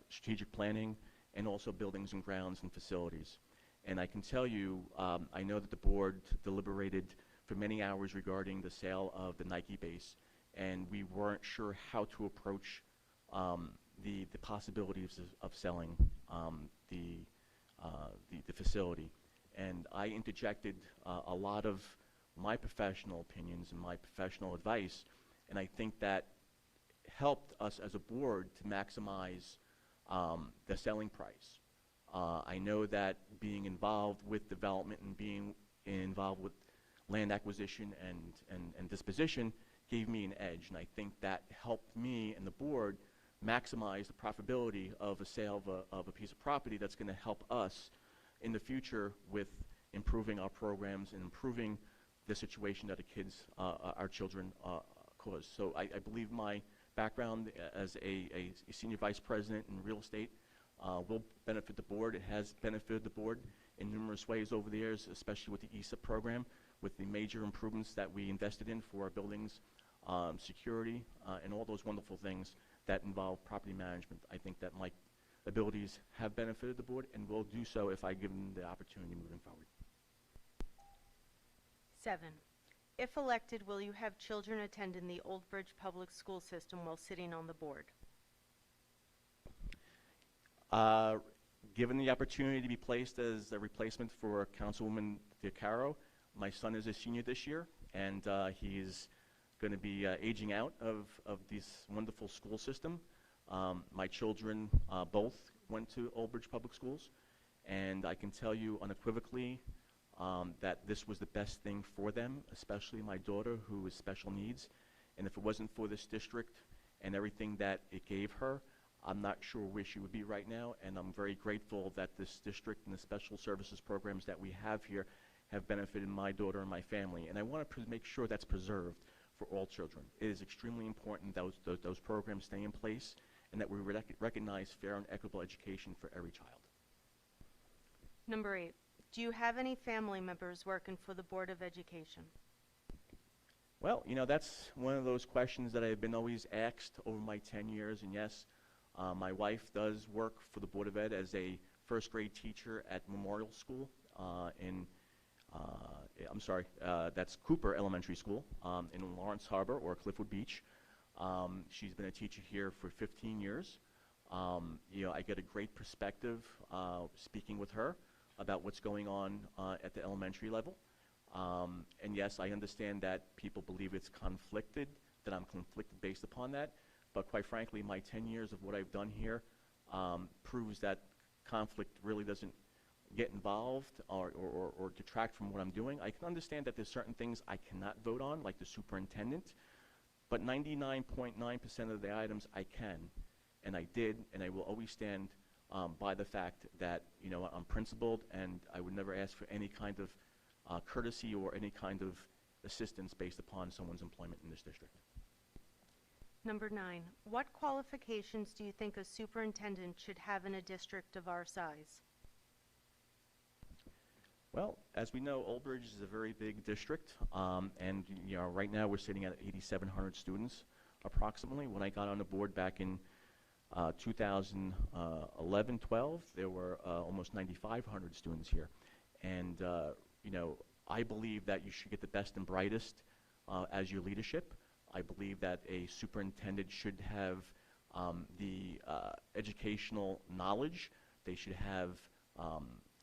strategic planning and also buildings and grounds and facilities. And I can tell you, I know that the board deliberated for many hours regarding the sale of the Nike base, and we weren't sure how to approach the possibilities of selling the facility. And I interjected a lot of my professional opinions and my professional advice, and I think that helped us as a board to maximize the selling price. I know that being involved with development and being involved with land acquisition and disposition gave me an edge, and I think that helped me and the board maximize the profitability of a sale of a piece of property that's going to help us in the future with improving our programs and improving the situation that the kids, our children, cause. So I believe my background as a senior vice president in real estate will benefit the board. It has benefited the board in numerous ways over the years, especially with the ESIP program, with the major improvements that we invested in for our buildings, security, and all those wonderful things that involve property management. I think that my abilities have benefited the board and will do so if I give them the opportunity moving forward. 7, if elected, will you have children attend in the Old Bridge public school system while sitting on the board? Given the opportunity to be placed as a replacement for Councilwoman DeCaro, my son is a senior this year, and he's going to be aging out of this wonderful school system. My children both went to Old Bridge Public Schools, and I can tell you unequivocally that this was the best thing for them, especially my daughter who has special needs. And if it wasn't for this district and everything that it gave her, I'm not sure where she would be right now, and I'm very grateful that this district and the special services programs that we have here have benefited my daughter and my family. And I want to make sure that's preserved for all children. It is extremely important that those programs stay in place and that we recognize fair and equitable education for every child. Number 8, do you have any family members working for the Board of Education? Well, you know, that's one of those questions that I've been always asked over my 10 years, and yes, my wife does work for the Board of Ed as a first grade teacher at Memorial School that's Cooper Elementary School in Lawrence Harbor or Cliffwood Beach. She's been a teacher here for 15 years. You know, I get a great perspective speaking with her about what's going on at the elementary level. And yes, I understand that people believe it's conflicted, that I'm conflicted based upon that. But quite frankly, my 10 years of what I've done here proves that conflict really doesn't get involved or detract from what I'm doing. I can understand that there's certain things I cannot vote on, like the superintendent, but 99.9% of the items I can, and I did, and I will always stand by the fact that, you know, I'm principled, and I would never ask for any kind of courtesy or any kind of assistance based upon someone's employment in this district. Number 9, what qualifications do you think a superintendent should have in a district of our size? Well, as we know, Old Bridge is a very big district, and you know, right now we're sitting at 8,700 students approximately. When I got on the board back in 2011-12, there were almost 9,500 students here. And you know, I believe that you should get the best and brightest as your leadership. I believe that a superintendent should have the educational knowledge. They should have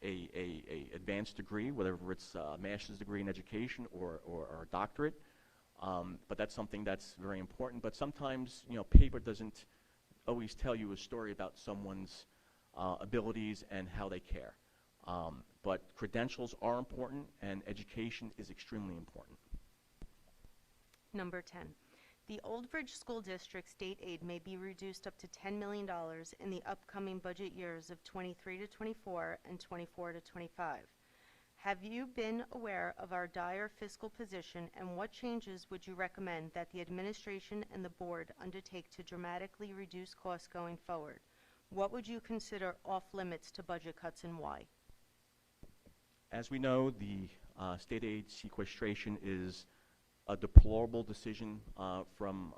a advanced degree, whether it's a master's degree in education or a doctorate. But that's something that's very important. But sometimes, you know, paper doesn't always tell you a story about someone's abilities and how they care. But credentials are important, and education is extremely important. Number 10, the Old Bridge School District state aid may be reduced up to $10 million in the upcoming budget years of 23 to 24 and 24 to 25. Have you been aware of our dire fiscal position, and what changes would you recommend that the administration and the board undertake to dramatically reduce costs going forward? What would you consider off limits to budget cuts, and why? As we know, the state aid sequestration is a deplorable decision from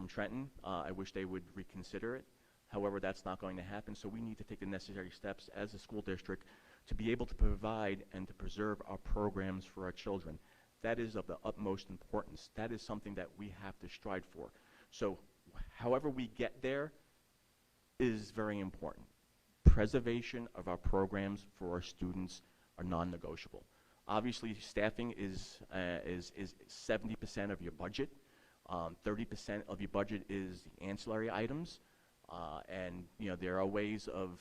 Trenton. I wish they would reconsider it. However, that's not going to happen, so we need to take the necessary steps as a school district to be able to provide and to preserve our programs for our children. That is of the utmost importance. That is something that we have to strive for. So however we get there is very important. Preservation of our programs for our students are non-negotiable. Obviously, staffing is 70% of your budget. 30% of your budget is the ancillary items. And you know, there are ways of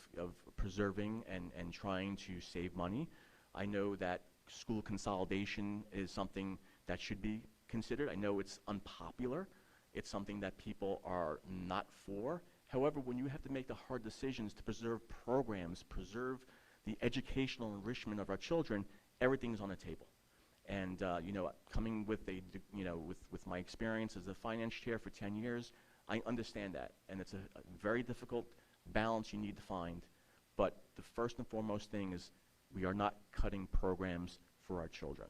preserving and trying to save money. I know that school consolidation is something that should be considered. I know it's unpopular. It's something that people are not for. However, when you have to make the hard decisions to preserve programs, preserve the educational enrichment of our children, everything's on the table. And you know, coming with with my experience as a finance chair for 10 years, I understand that, and it's a very difficult balance you need to find. But the first and foremost thing is we are not cutting programs for our children.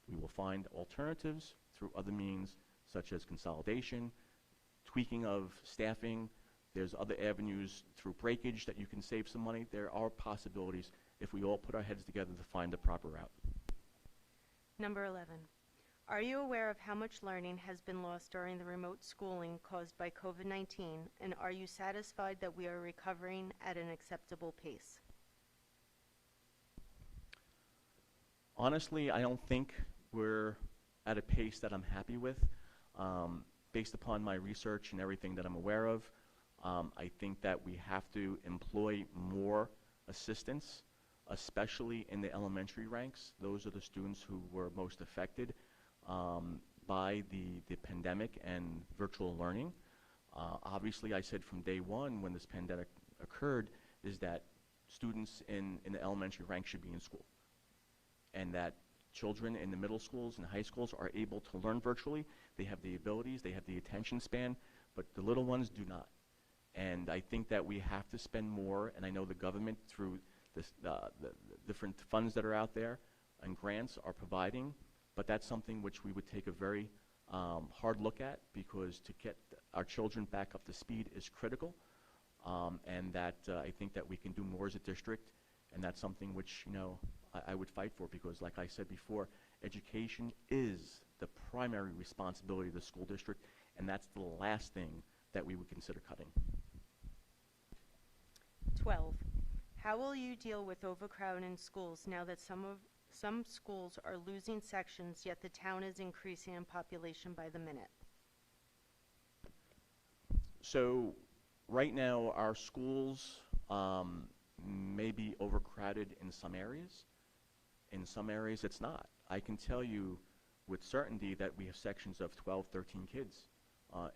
We will find alternatives through other means, such as consolidation, tweaking of staffing. There's other avenues through breakage that you can save some money. There are possibilities if we all put our heads together to find the proper route. Number 11, are you aware of how much learning has been lost during the remote schooling caused by COVID-19, and are you satisfied that we are recovering at an acceptable pace? Honestly, I don't think we're at a pace that I'm happy with. Based upon my research and everything that I'm aware of, I think that we have to employ more assistants, especially in the elementary ranks. Those are the students who were most affected by the pandemic and virtual learning. Obviously, I said from day one when this pandemic occurred is that students in the elementary rank should be in school, and that children in the middle schools and high schools are able to learn virtually. They have the abilities, they have the attention span, but the little ones do not. And I think that we have to spend more, and I know the government through this, the different funds that are out there and grants are providing, but that's something which we would take a very hard look at, because to get our children back up to speed is critical, and that I think that we can do more as a district, and that's something which, you know, I would fight for, because like I said before, education is the primary responsibility of the school district, and that's the last thing that we would consider cutting. 12, how will you deal with overcrowding in schools now that some schools are losing sections, yet the town is increasing in population by the minute? So right now, our schools may be overcrowded in some areas. In some areas, it's not. I can tell you with certainty that we have sections of 12, 13 kids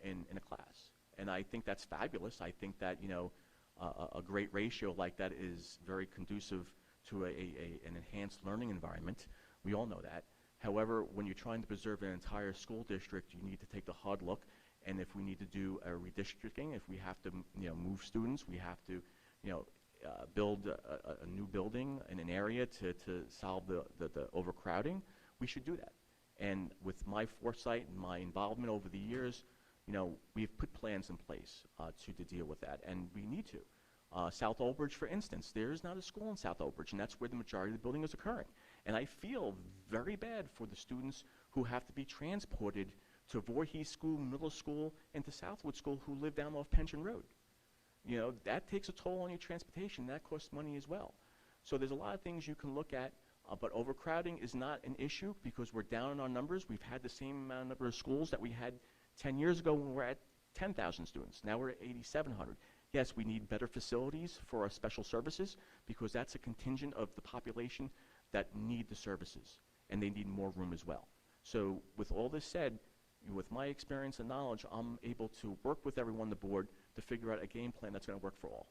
in a class. And I think that's fabulous. I think that, you know, a great ratio like that is very conducive to an enhanced learning environment. We all know that. However, when you're trying to preserve an entire school district, you need to take the hard look. And if we need to do a redistricting, if we have to, you know, move students, we have to, you know, build a new building in an area to solve the overcrowding, we should do that. And with my foresight and my involvement over the years, you know, we've put plans in place to deal with that, and we need to. South Old Bridge, for instance, there is not a school in South Old Bridge, and that's where the majority of the building is occurring. And I feel very bad for the students who have to be transported to Voorhees School, Middle School, and to Southwood School, who live down off Pension Road. You know, that takes a toll on your transportation. That costs money as well. So there's a lot of things you can look at, but overcrowding is not an issue because we're down in our numbers. We've had the same amount of number of schools that we had 10 years ago when we were at 10,000 students. Now we're at 8,700. Yes, we need better facilities for our special services because that's a contingent of the population that need the services, and they need more room as well. So with all this said, with my experience and knowledge, I'm able to work with everyone on the board to figure out a game plan that's going to work for all.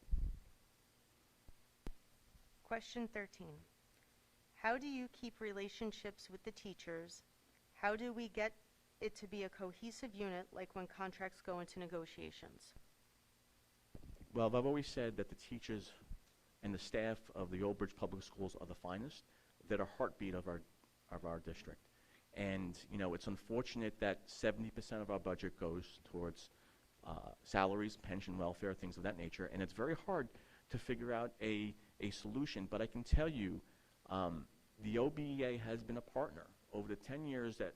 Question 13, how do you keep relationships with the teachers? How do we get it to be a cohesive unit like when contracts go into negotiations? Well, I've always said that the teachers and the staff of the Old Bridge Public Schools are the finest. They're the heartbeat of our district. And, you know, it's unfortunate that 70% of our budget goes towards salaries, pension, welfare, things of that nature. And it's very hard to figure out a solution. But I can tell you, the OBEA has been a partner. Over the 10 years that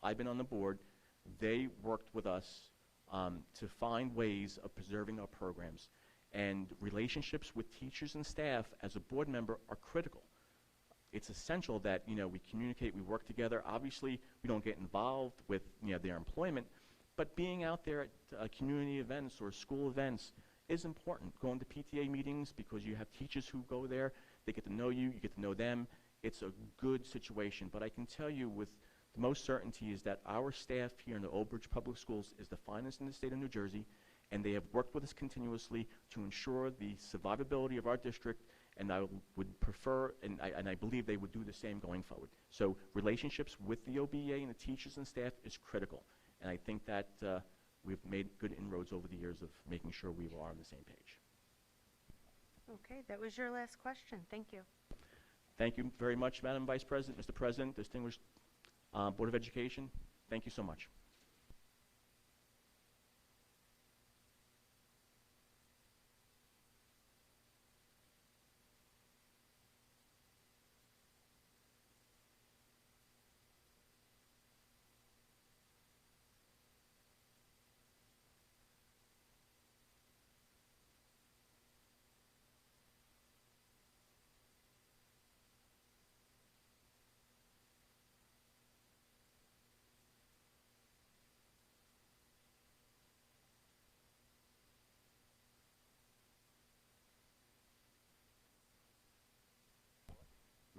I've been on the board, they worked with us to find ways of preserving our programs. And relationships with teachers and staff as a board member are critical. It's essential that, you know, we communicate, we work together. Obviously, we don't get involved with, you know, their employment, but being out there at community events or school events is important. Going to PTA meetings because you have teachers who go there, they get to know you, you get to know them. It's a good situation. But I can tell you with the most certainty is that our staff here in the Old Bridge Public Schools is the finest in the state of New Jersey, and they have worked with us continuously to ensure the survivability of our district, and I would prefer, and I believe they would do the same going forward. So relationships with the OBEA and the teachers and staff is critical, and I think that we've made good inroads over the years of making sure we are on the same page. Okay, that was your last question. Thank you. Thank you very much, Madam Vice President, Mr. President, distinguished Board of Education. Thank you so much.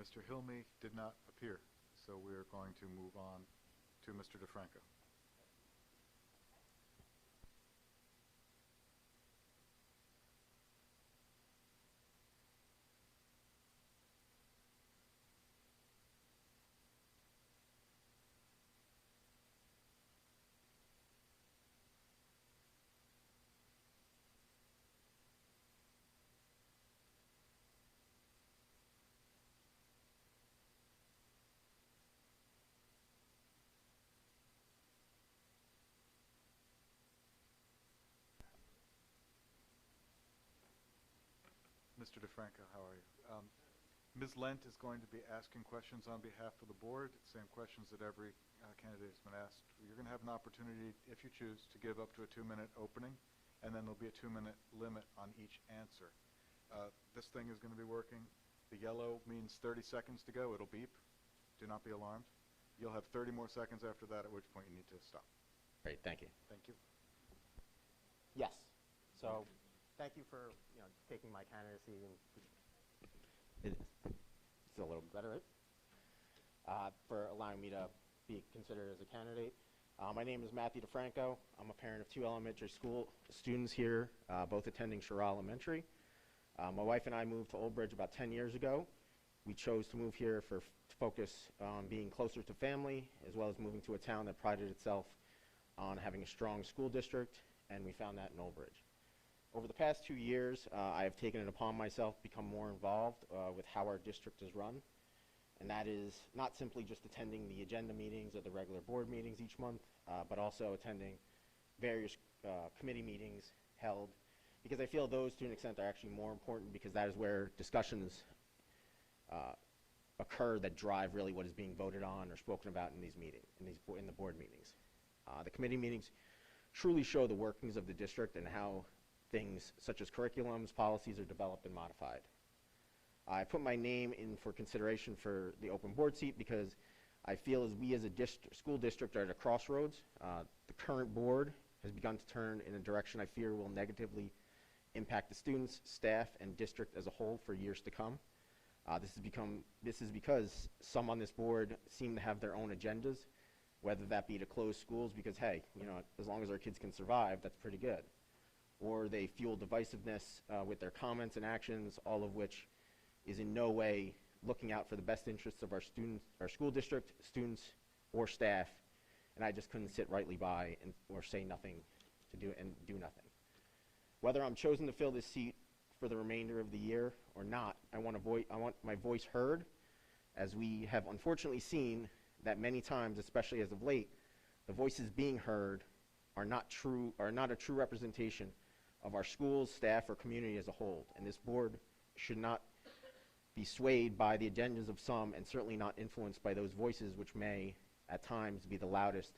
Mr. Hilmy did not appear, so we are going to move on to Mr. Defranco. Mr. Defranco, how are you? Ms. Lent is going to be asking questions on behalf of the board, same questions that every candidate has been asked. You're going to have an opportunity, if you choose, to give up to a 2-minute opening, and then there'll be a 2-minute limit on each answer. This thing is going to be working. The yellow means 30 seconds to go. It'll beep. Do not be alarmed. You'll have 30 more seconds after that, at which point you need to stop. Great, thank you. Thank you. Yes. So, thank you for taking my candidacy. And it's a little better, right? For allowing me to be considered as a candidate. My name is Matthew Defranco. I'm a parent of 2 elementary school students here, both attending Shira Elementary. My wife and I moved to Old Bridge about 10 years ago. We chose to move here to focus on being closer to family, as well as moving to a town that prided itself on having a strong school district, and we found that in Old Bridge. Over the past 2 years, I have taken it upon myself to become more involved with how our district is run, and that is not simply just attending the agenda meetings or the regular board meetings each month, but also attending various committee meetings held, because I feel those to an extent are actually more important, because that is where discussions occur that drive really what is being voted on or spoken about in these meetings, in the board meetings. The committee meetings truly show the workings of the district and how things such as curriculums, policies are developed and modified. I put my name in for consideration for the open board seat because I feel as we as a school district are at a crossroads. The current board has begun to turn in a direction I fear will negatively impact the students, staff, and district as a whole for years to come. This is because some on this board seem to have their own agendas, whether that be to close schools because, hey, as long as our kids can survive, that's pretty good. Or they fuel divisiveness with their comments and actions, all of which is in no way looking out for the best interests of our students, our school district, students, or staff, and I just couldn't sit rightly by or say nothing to do and do nothing. Whether I'm chosen to fill this seat for the remainder of the year or not, I want my voice heard, as we have unfortunately seen that many times, especially as of late, the voices being heard are not a true representation of our schools, staff, or community as a whole. And this board should not be swayed by the agendas of some, and certainly not influenced by those voices which may, at times, be the loudest,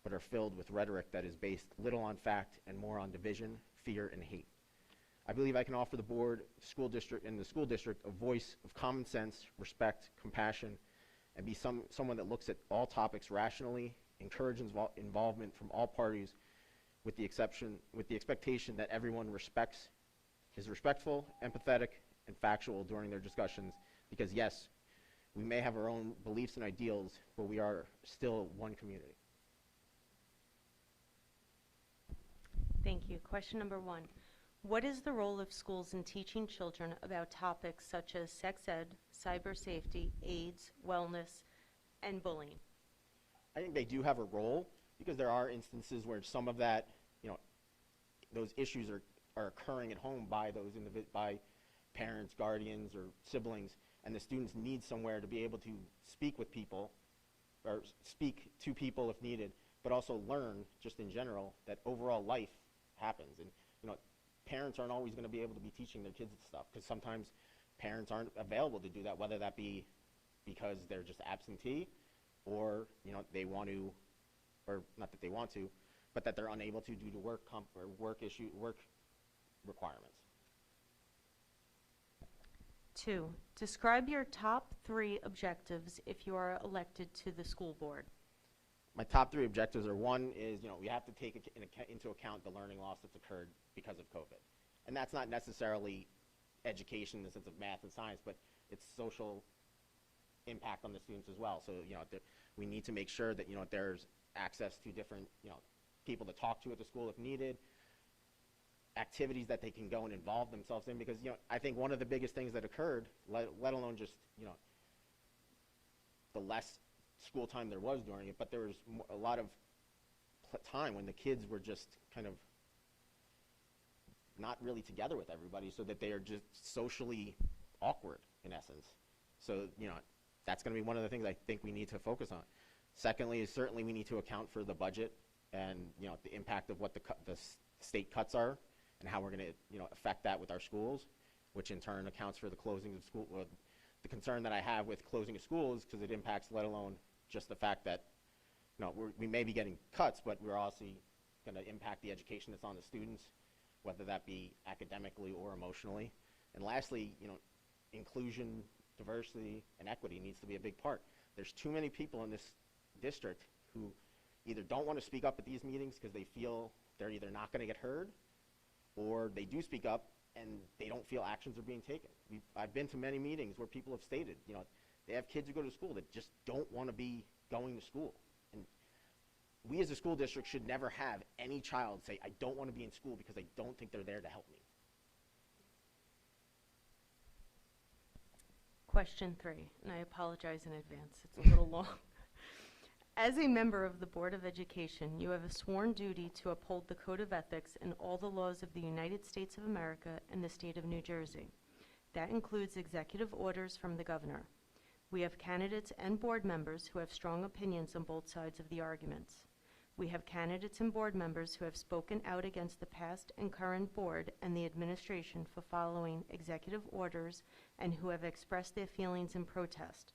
but are filled with rhetoric that is based little on fact and more on division, fear, and hate. I believe I can offer the board, the school district a voice of common sense, respect, compassion, and be someone that looks at all topics rationally, encourages involvement from all parties, with the expectation that everyone is respectful, empathetic, and factual during their discussions, because yes, we may have our own beliefs and ideals, but we are still one community. Thank you. Question number 1. What is the role of schools in teaching children about topics such as sex ed, cyber safety, AIDS, wellness, and bullying? I think they do have a role, because there are instances where some of that, those issues are occurring at home by by parents, guardians, or siblings, and the students need somewhere to be able to speak with people, or speak to people if needed, but also learn, just in general, that overall life happens. And parents aren't always going to be able to be teaching their kids stuff, because sometimes parents aren't available to do that, whether that be because they're just absentee, or they want to, or not that they want to, but that they're unable to due to work requirements. 2. Describe your top 3 objectives if you are elected to the school board. My top 3 objectives are: 1 is, we have to take into account the learning loss that's occurred because of COVID. And that's not necessarily education in the sense of math and science, but it's social impact on the students as well. So, we need to make sure that, there's access to different, people to talk to at the school if needed, activities that they can go and involve themselves in, because, I think one of the biggest things that occurred, let alone just, the less school time there was during it, but there was a lot of time when the kids were just kind of not really together with everybody, so that they are just socially awkward in essence. So, that's going to be one of the things I think we need to focus on. Secondly, is certainly we need to account for the budget and, the impact of what the state cuts are and how we're going to, affect that with our schools, which in turn accounts for the closing of school. The concern that I have with closing of schools, because it impacts, let alone just the fact that, we may be getting cuts, but we're also going to impact the education that's on the students, whether that be academically or emotionally. And lastly, inclusion, diversity, and equity needs to be a big part. There's too many people in this district who either don't want to speak up at these meetings because they feel they're either not going to get heard, or they do speak up and they don't feel actions are being taken. I've been to many meetings where people have stated, they have kids who go to school that just don't want to be going to school. And we as a school district should never have any child say, I don't want to be in school because I don't think they're there to help me. Question 3, and I apologize in advance, it's a little long. As a member of the Board of Education, you have a sworn duty to uphold the Code of Ethics and all the laws of the United States of America and the state of New Jersey. That includes executive orders from the governor. We have candidates and board members who have strong opinions on both sides of the arguments. We have candidates and board members who have spoken out against the past and current board and the administration for following executive orders and who have expressed their feelings in protest.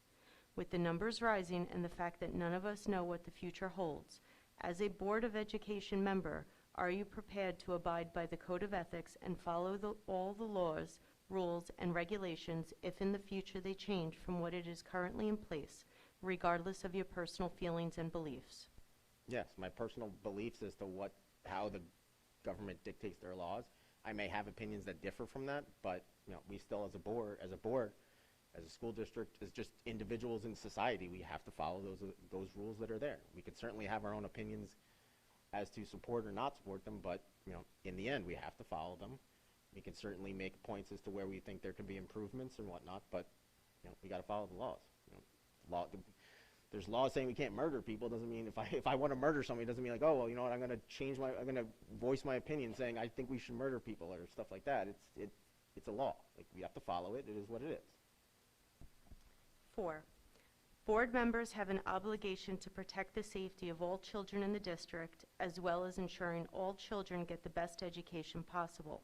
With the numbers rising and the fact that none of us know what the future holds, as a Board of Education member, are you prepared to abide by the Code of Ethics and follow all the laws, rules, and regulations if in the future they change from what it is currently in place, regardless of your personal feelings and beliefs? Yes, my personal beliefs as to how the government dictates their laws. I may have opinions that differ from that, but we still as a board, as a school district, as just individuals in society, we have to follow those rules that are there. We could certainly have our own opinions as to support or not support them, but in the end, we have to follow them. We can certainly make points as to where we think there could be improvements and whatnot, but we got to follow the laws. There's laws saying we can't murder people. Doesn't mean if I want to murder somebody, doesn't mean like, oh well, you know what, I'm going to voice my opinion saying I think we should murder people or stuff like that. It's a law. Like, we have to follow it. It is what it is. 4, board members have an obligation to protect the safety of all children in the district, as well as ensuring all children get the best education possible.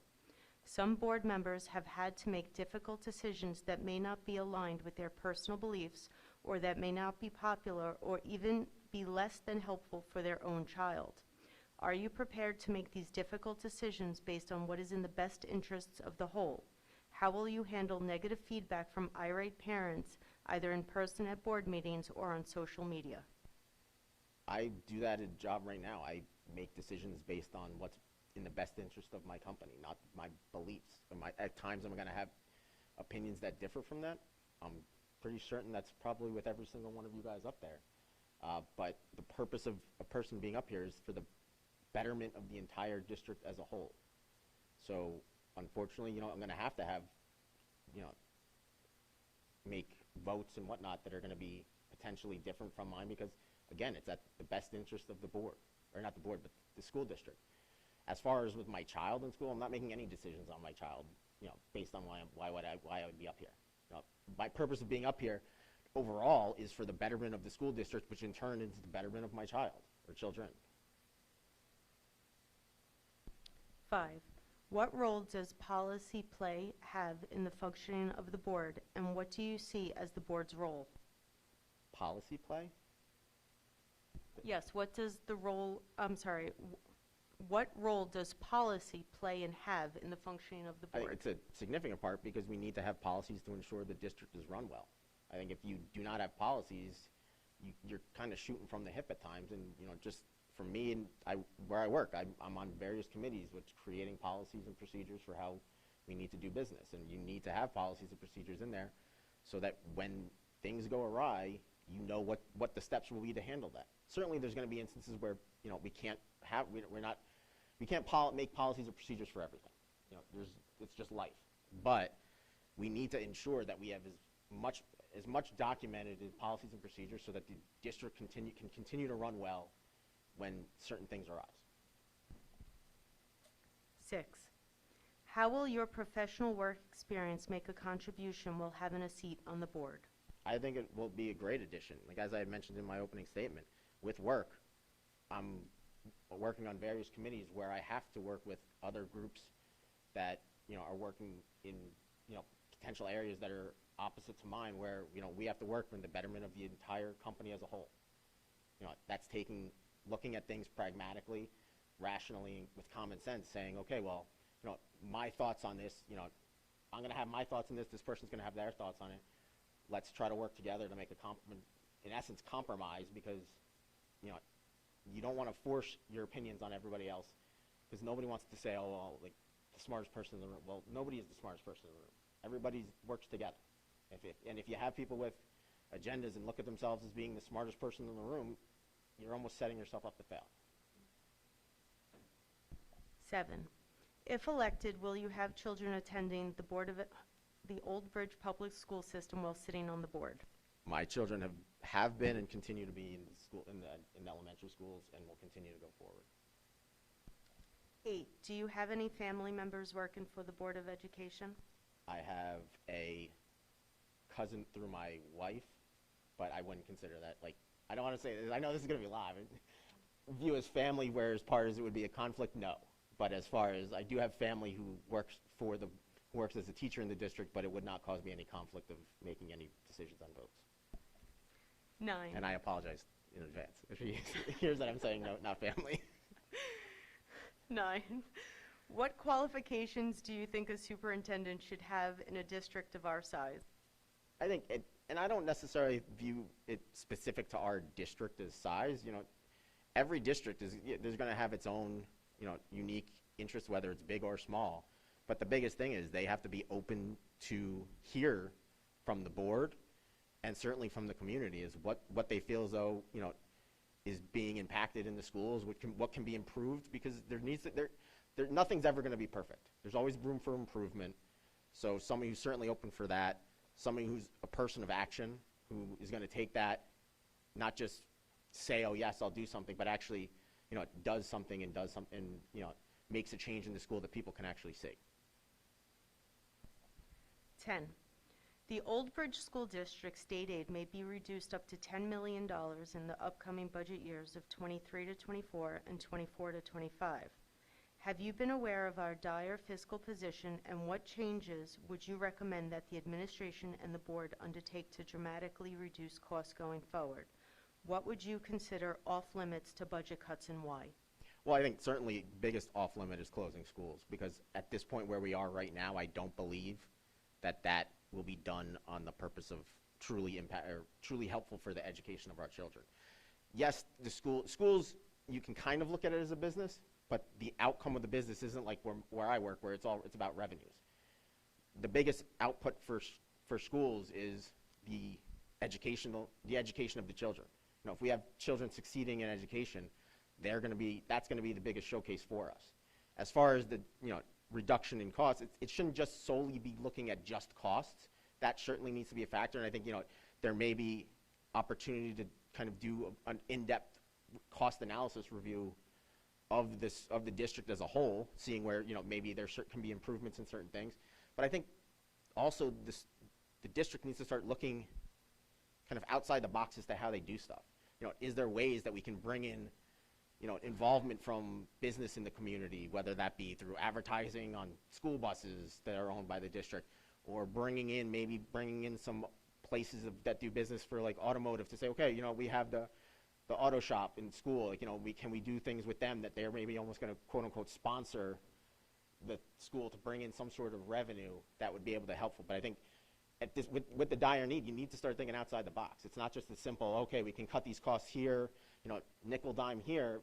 Some board members have had to make difficult decisions that may not be aligned with their personal beliefs, or that may not be popular, or even be less than helpful for their own child. Are you prepared to make these difficult decisions based on what is in the best interests of the whole? How will you handle negative feedback from irate parents, either in person at board meetings or on social media? I do that at a job right now. I make decisions based on what's in the best interest of my company, not my beliefs. At times I'm going to have opinions that differ from that. I'm pretty certain that's probably with every single one of you guys up there. But the purpose of a person being up here is for the betterment of the entire district as a whole. So unfortunately, I'm going to have, make votes and whatnot that are going to be potentially different from mine because, again, it's at the best interest of the board, or not the board, but the school district. As far as with my child in school, I'm not making any decisions on my child, based on why I would be up here. My purpose of being up here overall is for the betterment of the school district, which in turn is the betterment of my child or children. 5, what role does policy have in the functioning of the board, and what do you see as the board's role? Policy play? Yes, what role does policy play and have in the functioning of the board? It's a significant part because we need to have policies to ensure the district is run well. I think if you do not have policies, you're kind of shooting from the hip at times. And just for me and where I work, I'm on various committees which creating policies and procedures for how we need to do business. And you need to have policies and procedures in there so that when things go awry, you know what the steps will be to handle that. Certainly, there's going to be instances where, you know, we can't make policies or procedures for everything. You know, it's just life. But we need to ensure that we have as much documented in policies and procedures so that the district can continue to run well when certain things arise. 6, how will your professional work experience make a contribution while having a seat on the board? I think it will be a great addition. Like, as I had mentioned in my opening statement, with work, I'm working on various committees where I have to work with other groups that, you know, are working in, you know, potential areas that are opposite to mine, where, you know, we have to work for the betterment of the entire company as a whole. You know, that's looking at things pragmatically, rationally, with common sense, saying, okay, well, you know, my thoughts on this, you know, I'm going to have my thoughts on this person's going to have their thoughts on it. Let's try to work together to make in essence, compromise, because, you know, you don't want to force your opinions on everybody else, because nobody wants to say, oh, well, like, the smartest person in the room. Well, nobody is the smartest person in the room. Everybody works together. If you have people with agendas and look at themselves as being the smartest person in the room, you're almost setting yourself up to fail. 7, if elected, will you have children attending the Old Bridge Public School System while sitting on the board? My children have been and continue to be in elementary schools, and will continue to go forward. 8, do you have any family members working for the Board of Education? I have a cousin through my wife, but I wouldn't consider that, like, I don't want to say this. I know this is going to be live. View as family, where as far as it would be a conflict, no. But as far as, I do have family who works as a teacher in the district, but it would not cause me any conflict of making any decisions on votes. 9. And I apologize in advance if he hears that I'm saying no, not family. 9, what qualifications do you think a superintendent should have in a district of our size? I think, and I don't necessarily view it specific to our district as size. You know, every district there's going to have its own, you know, unique interests, whether it's big or small. But the biggest thing is they have to be open to hear from the board, and certainly from the community, is what they feel as though, you know, is being impacted in the schools, what can be improved, because nothing's ever going to be perfect. There's always room for improvement. So somebody who's certainly open for that, somebody who's a person of action, who is going to take that, not just say, oh yes, I'll do something, but actually, you know, does something, and you know, makes a change in the school that people can actually see. 10, the Old Bridge School District state aid may be reduced up to $10 million in the upcoming budget years of 23 to 24 and 24 to 25. Have you been aware of our dire fiscal position, and what changes would you recommend that the administration and the board undertake to dramatically reduce costs going forward? What would you consider off limits to budget cuts, and why? Well, I think certainly biggest off limit is closing schools, because at this point where we are right now, I don't believe that will be done on the purpose of truly helpful for the education of our children. Yes, the schools, you can kind of look at it as a business, but the outcome of the business isn't like where I work, where it's about revenues. The biggest output for schools is the education of the children. You know, if we have children succeeding in education, that's going to be the biggest showcase for us. As far as the, you know, reduction in costs, it shouldn't just solely be looking at just costs. That certainly needs to be a factor, and I think, you know, there may be opportunity to kind of do an in-depth cost analysis review of the district as a whole, seeing where, you know, maybe there can be improvements in certain things. But I think also the district needs to start looking kind of outside the box as to how they do stuff. You know, is there ways that we can bring in, you know, involvement from business in the community, whether that be through advertising on school buses that are owned by the district, or bringing in some places that do business for, like, automotive, to say, okay, you know, we have the auto shop in school, like, you know, can we do things with them that they're maybe almost going to quote unquote sponsor the school to bring in some sort of revenue that would be able to helpful. But I think at this, with the dire need, you need to start thinking outside the box. It's not just as simple, okay, we can cut these costs here, you know, nickel dime here.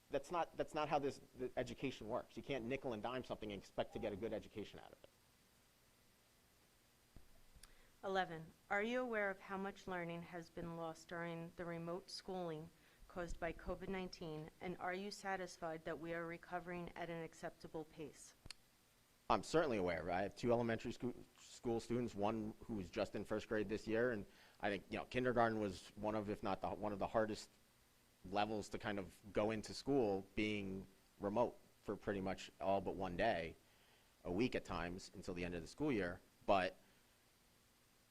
That's not how the education works. You can't nickel and dime something and expect to get a good education out of it. 11, are you aware of how much learning has been lost during the remote schooling caused by COVID-19, and are you satisfied that we are recovering at an acceptable pace? I'm certainly aware. I have two elementary school students, one who's just in first grade this year, and I think, kindergarten was one of, if not one of the hardest levels to kind of go into school, being remote for pretty much all but one day, a week at times, until the end of the school year.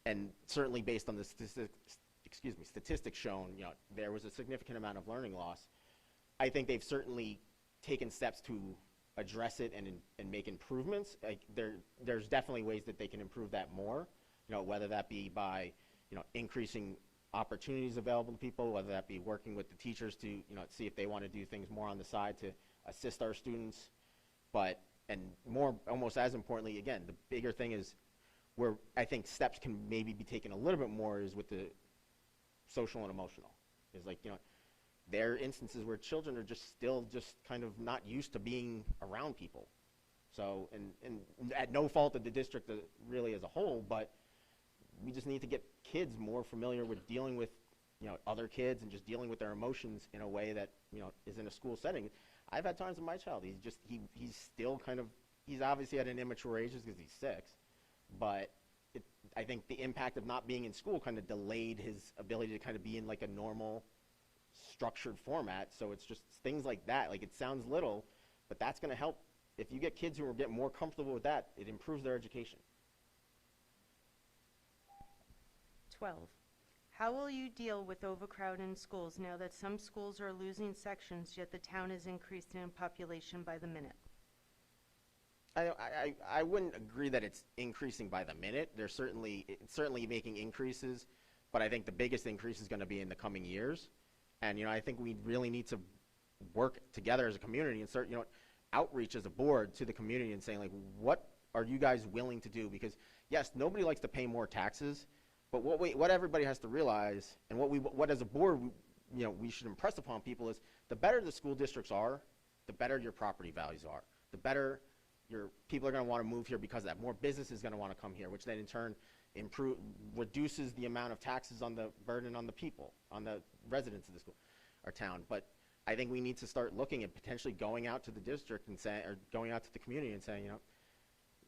And certainly based on the statistics shown, there was a significant amount of learning loss. I think they've certainly taken steps to address it and make improvements. There's definitely ways that they can improve that more, whether that be by, increasing opportunities available to people, whether that be working with the teachers to, see if they want to do things more on the side to assist our students. And more, almost as importantly, again, the bigger thing is where I think steps can maybe be taken a little bit more is with the social and emotional. Is like, there are instances where children are still kind of not used to being around people. So, and at no fault of the district really as a whole, but we just need to get kids more familiar with dealing with, other kids and just dealing with their emotions in a way that, is in a school setting. I've had times with my child, he's still kind of, he's obviously at an immature age because he's 6, but I think the impact of not being in school kind of delayed his ability to kind of be in like a normal structured format. So it's just things like that. Like, it sounds little, but that's going to help. If you get kids who are getting more comfortable with that, it improves their education. 12, how will you deal with overcrowding in schools now that some schools are losing sections, yet the town is increasing in population by the minute? I wouldn't agree that it's increasing by the minute. It's certainly making increases, but I think the biggest increase is going to be in the coming years. And, I think we really need to work together as a community and start, outreach as a board to the community and saying, like, what are you guys willing to do? Because, yes, nobody likes to pay more taxes, but what everybody has to realize, and what as a board, we should impress upon people is the better the school districts are, the better your property values are, the better your people are going to want to move here because of that. More business is going to want to come here, which then in turn reduces the amount of taxes on the burden on the people, on the residents of the school or town. But I think we need to start looking at potentially going out to the district and saying, or going out to the community and saying,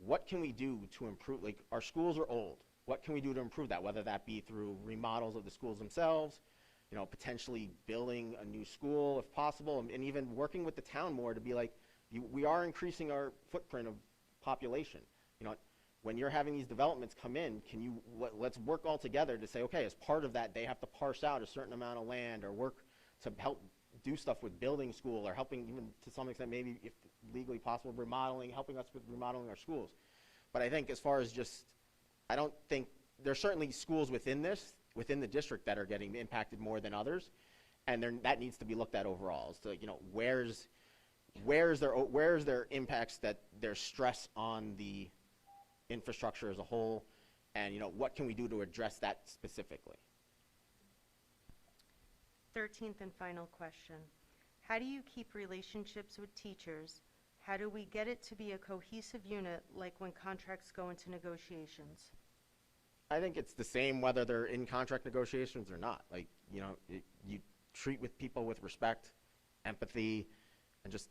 what can we do to improve? Like, our schools are old. What can we do to improve that? Whether that be through remodels of the schools themselves, potentially building a new school if possible, and even working with the town more to be like, we are increasing our footprint of population. When you're having these developments come in, let's work all together to say, okay, as part of that, they have to parse out a certain amount of land or work to help do stuff with building school or helping, even to some extent, maybe if legally possible, helping us with remodeling our schools. But I think as far as I don't think, there's certainly schools within the district that are getting impacted more than others, and that needs to be looked at overall. So, where's their impacts, that there's stress on the infrastructure as a whole, and what can we do to address that specifically? 13th and final question. How do you keep relationships with teachers? How do we get it to be a cohesive unit like when contracts go into negotiations? I think it's the same whether they're in contract negotiations or not. Like, you treat with people with respect, empathy, and just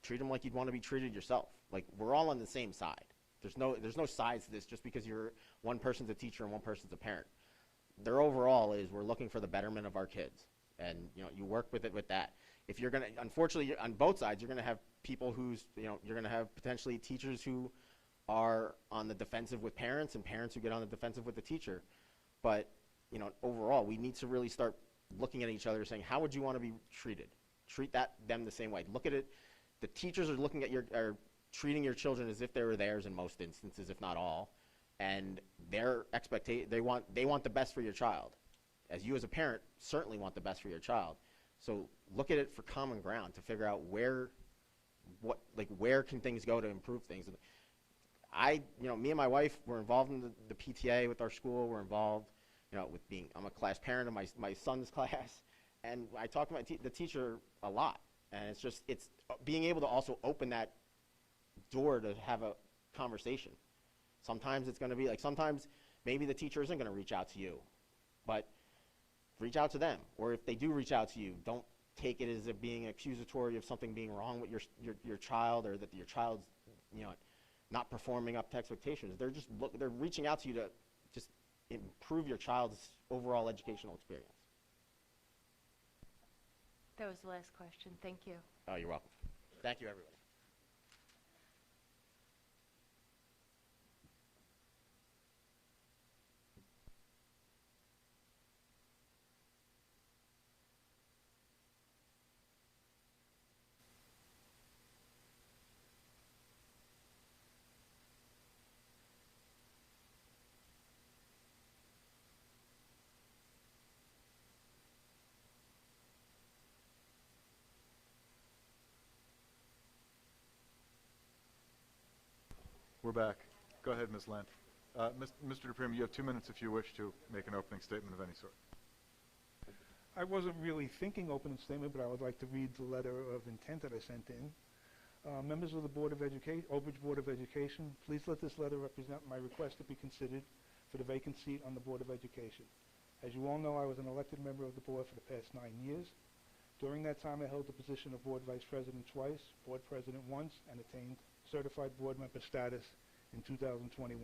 treat them like you'd want to be treated yourself. Like, we're all on the same side. There's no sides to this just because one person's a teacher and one person's a parent. Their overall is we're looking for the betterment of our kids, and you work with that. If you're gonna, unfortunately, on both sides, you're gonna have people you're gonna have potentially teachers who are on the defensive with parents and parents who get on the defensive with the teacher. But overall, we need to really start looking at each other, saying, how would you want to be treated? Treat them the same way. Look at it. The teachers are looking at are treating your children as if they were theirs in most instances, if not all, and their expectation, they want the best for your child. As you as a parent certainly want the best for your child. So look at it for common ground to figure out where can things go to improve things. Me and my wife were involved in the PTA with our school. We're involved, I'm a class parent of my son's class, and I talk to the teacher a lot. And it's being able to also open that door to have a conversation. Sometimes it's going to be like, sometimes maybe the teacher isn't going to reach out to you, but reach out to them. Or if they do reach out to you, don't take it as it being accusatory of something being wrong with your child, or that your child's, not performing up to expectations. They're reaching out to you to just improve your child's overall educational experience. That was the last question. Thank you. Oh, you're welcome. Thank you, everybody. We're back. Go ahead, Ms. Land. Mr. De Prima, you have 2 minutes if you wish to make an opening statement of any sort. I wasn't really thinking opening statement, but I would like to read the letter of intent that I sent in. Members of the Board of Education, Old Board of Education, please let this letter represent my request to be considered for the vacant seat on the Board of Education. As you all know, I was an elected member of the board for the past 9 years. During that time, I held the position of Board Vice President twice, Board President once, and attained certified board member status in 2021.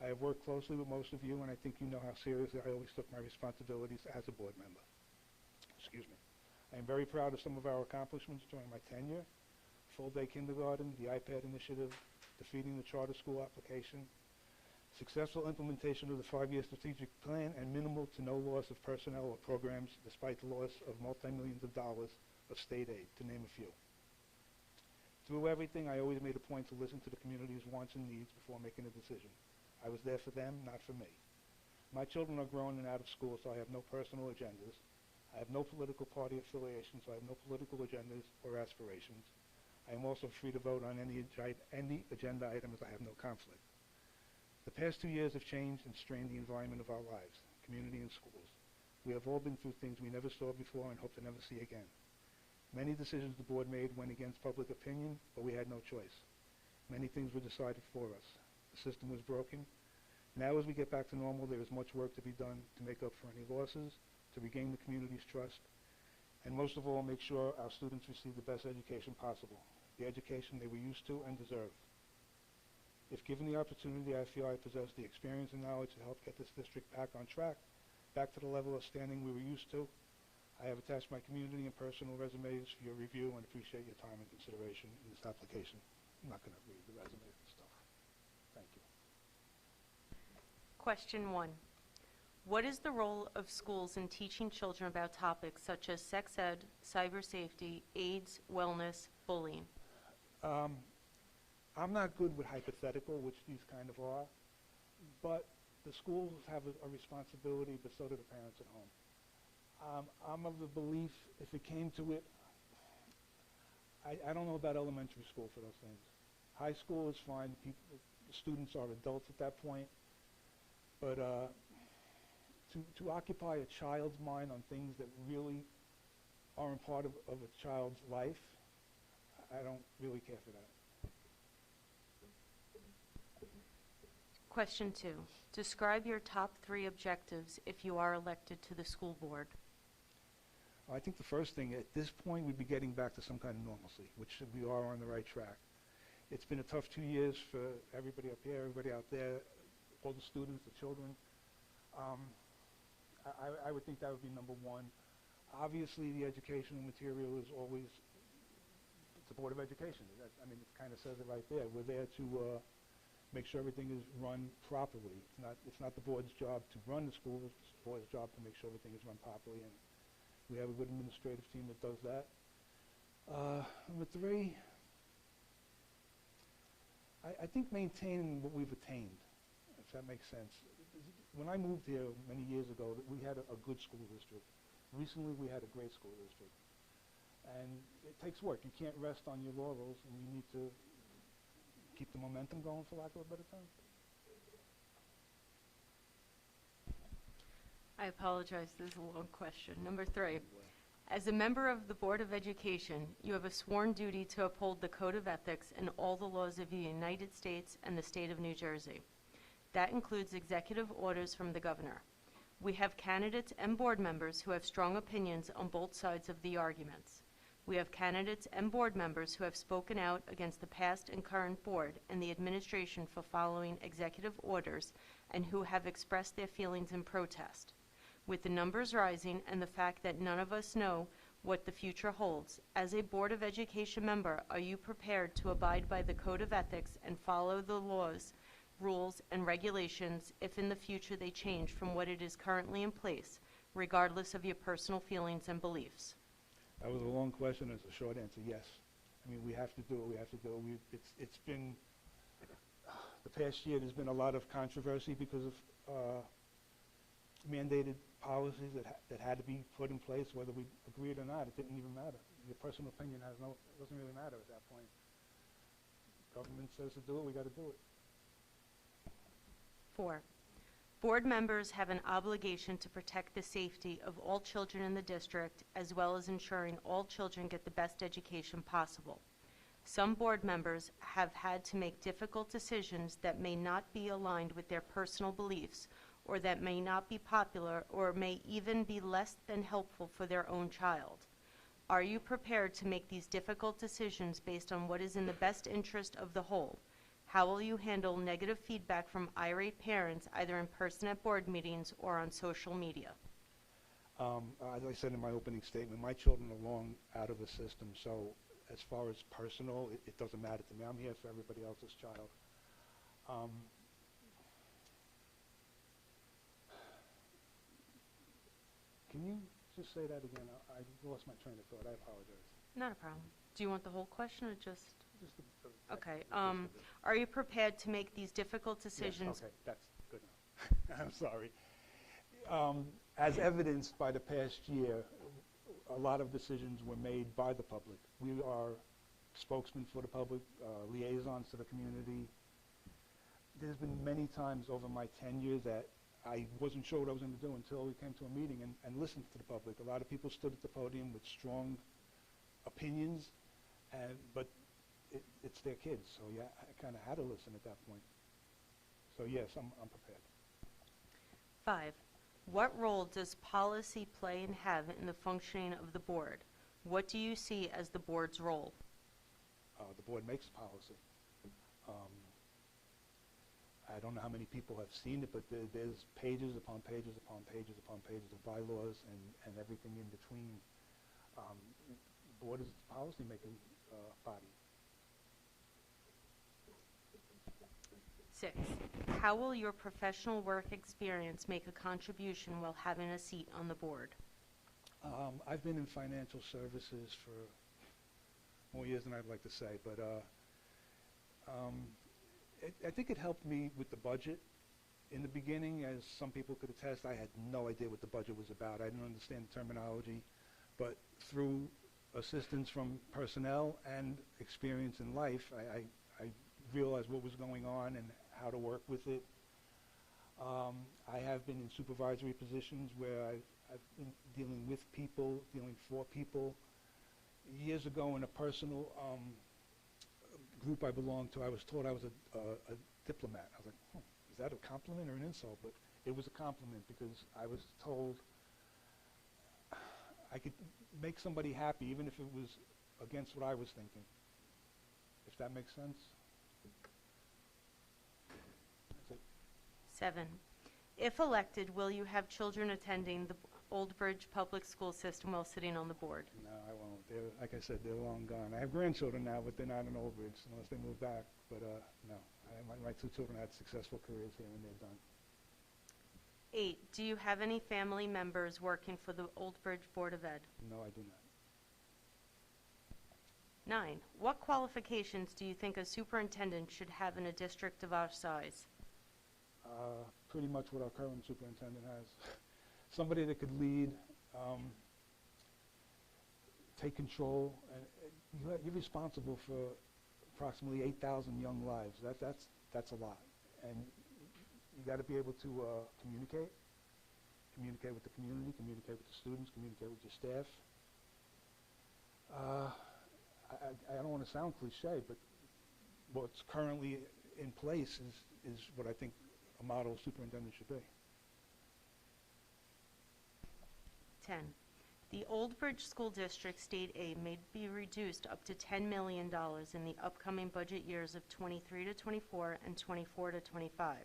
I have worked closely with most of you, and I think you know how seriously I always took my responsibilities as a board member. Excuse me. I am very proud of some of our accomplishments during my tenure: full-day kindergarten, the iPad initiative, defeating the charter school application, successful implementation of the 5-year strategic plan, and minimal to no loss of personnel or programs despite the loss of multi-millions of dollars of state aid, to name a few. Through everything, I always made a point to listen to the community's wants and needs before making a decision. I was there for them, not for me. My children are grown and out of school, so I have no personal agendas. I have no political party affiliation, so I have no political agendas or aspirations. I am also free to vote on any agenda item, as I have no conflict. The past 2 years have changed and strained the environment of our lives, community and schools. We have all been through things we never saw before and hope to never see again. Many decisions the board made went against public opinion, but we had no choice. Many things were decided for us. The system was broken. Now, as we get back to normal, there is much work to be done to make up for any losses, to regain the community's trust, and most of all, make sure our students receive the best education possible, the education they were used to and deserve. If given the opportunity, I feel I possess the experience and knowledge to help get this district back on track, back to the level of standing we were used to. I have attached my community and personal resumes for your review and appreciate your time and consideration in this application. I'm not going to read the resumes and stuff. Thank you. Question 1. What is the role of schools in teaching children about topics such as sex ed, cyber safety, AIDS, wellness, bullying? I'm not good with hypothetical, which these kind of are, but the schools have a responsibility, but so do the parents at home. I'm of the belief, if it came to it, I don't know about elementary school for those things. High school is fine. The students are adults at that point. But to occupy a child's mind on things that really aren't part of a child's life, I don't really care for that. Question 2. Describe your top 3 objectives if you are elected to the school board. I think the first thing, at this point, we'd be getting back to some kind of normalcy, which we are on the right track. It's been a tough 2 years for everybody up here, everybody out there, all the students, the children. I would think that would be number 1. Obviously, the educational material is always the Board of Education. It kind of says it right there. We're there to make sure everything is run properly. It's not the board's job to run the schools. It's the board's job to make sure everything is run properly, and we have a good administrative team that does that. Number 3, I think maintaining what we've attained, if that makes sense. When I moved here many years ago, we had a good school district. Recently, we had a great school district. And it takes work. You can't rest on your laurels, and you need to keep the momentum going, for lack of a better term. I apologize, this is a long question. Number 3. As a member of the Board of Education, you have a sworn duty to uphold the Code of Ethics and all the laws of the United States and the state of New Jersey. That includes executive orders from the governor. We have candidates and board members who have strong opinions on both sides of the arguments. We have candidates and board members who have spoken out against the past and current board and the administration for following executive orders and who have expressed their feelings in protest. With the numbers rising and the fact that none of us know what the future holds, as a Board of Education member, are you prepared to abide by the Code of Ethics and follow the laws, rules, and regulations if in the future they change from what it is currently in place, regardless of your personal feelings and beliefs? That was a long question. It's a short answer, yes. I mean, we have to do it. We have to do it. It's been, the past year, there's been a lot of controversy because of mandated policies that had to be put in place, whether we agreed or not. It didn't even matter. Your personal opinion it doesn't really matter at that point. Government says to do it, we got to do it. 4, board members have an obligation to protect the safety of all children in the district, as well as ensuring all children get the best education possible. Some board members have had to make difficult decisions that may not be aligned with their personal beliefs, or that may not be popular, or may even be less than helpful for their own child. Are you prepared to make these difficult decisions based on what is in the best interest of the whole? How will you handle negative feedback from irate parents, either in person at board meetings or on social media? As I said in my opening statement, my children are long out of the system, so as far as personal, it doesn't matter to me. I'm here for everybody else's child. Can you just say that again? I lost my train of thought. I apologize. Not a problem. Do you want the whole question or just? Just the Okay. gist of it. Are you prepared to make these difficult decisions? Yes, okay, that's good enough. I'm sorry. As evidenced by the past year, a lot of decisions were made by the public. We are spokesmen for the public, liaisons to the community. There's been many times over my tenure that I wasn't sure what I was going to do until we came to a meeting and listened to the public. A lot of people stood at the podium with strong opinions, but it's their kids, so yeah, I kind of had to listen at that point. So yes, I'm prepared. 5, what role does policy play and have in the functioning of the board? What do you see as the board's role? The board makes policy. I don't know how many people have seen it, but there's pages upon pages upon pages upon pages of bylaws and everything in between. The board is a policy-making body. 6, how will your professional work experience make a contribution while having a seat on the board? I've been in financial services for more years than I'd like to say, but I think it helped me with the budget. In the beginning, as some people could attest, I had no idea what the budget was about. I didn't understand the terminology, but through assistance from personnel and experience in life, I realized what was going on and how to work with it. I have been in supervisory positions where I've been dealing with people, dealing for people. Years ago in a personal group I belonged to, I was told I was a diplomat. I was like, is that a compliment or an insult? But it was a compliment because I was told I could make somebody happy even if it was against what I was thinking. If that makes sense? That's it. 7, if elected, will you have children attending the Old Bridge Public School System while sitting on the board? No, I won't. Like I said, they're long gone. I have grandchildren now, but they're not in Old Bridge unless they move back. But no, my 2 children had successful careers here and they're done. 8, do you have any family members working for the Old Bridge Board of Ed? No, I do not. 9, what qualifications do you think a superintendent should have in a district of our size? Pretty much what our current superintendent has. Somebody that could lead, take control, and you're responsible for approximately 8,000 young lives. That's a lot, and you got to be able to communicate with the community, communicate with the students, communicate with your staff. I don't want to sound cliche, but what's currently in place is what I think a a model superintendent should be. 10. The Old Bridge School District State Aid may be reduced up to $10 million in the upcoming budget years of 23 to 24 and 24 to 25.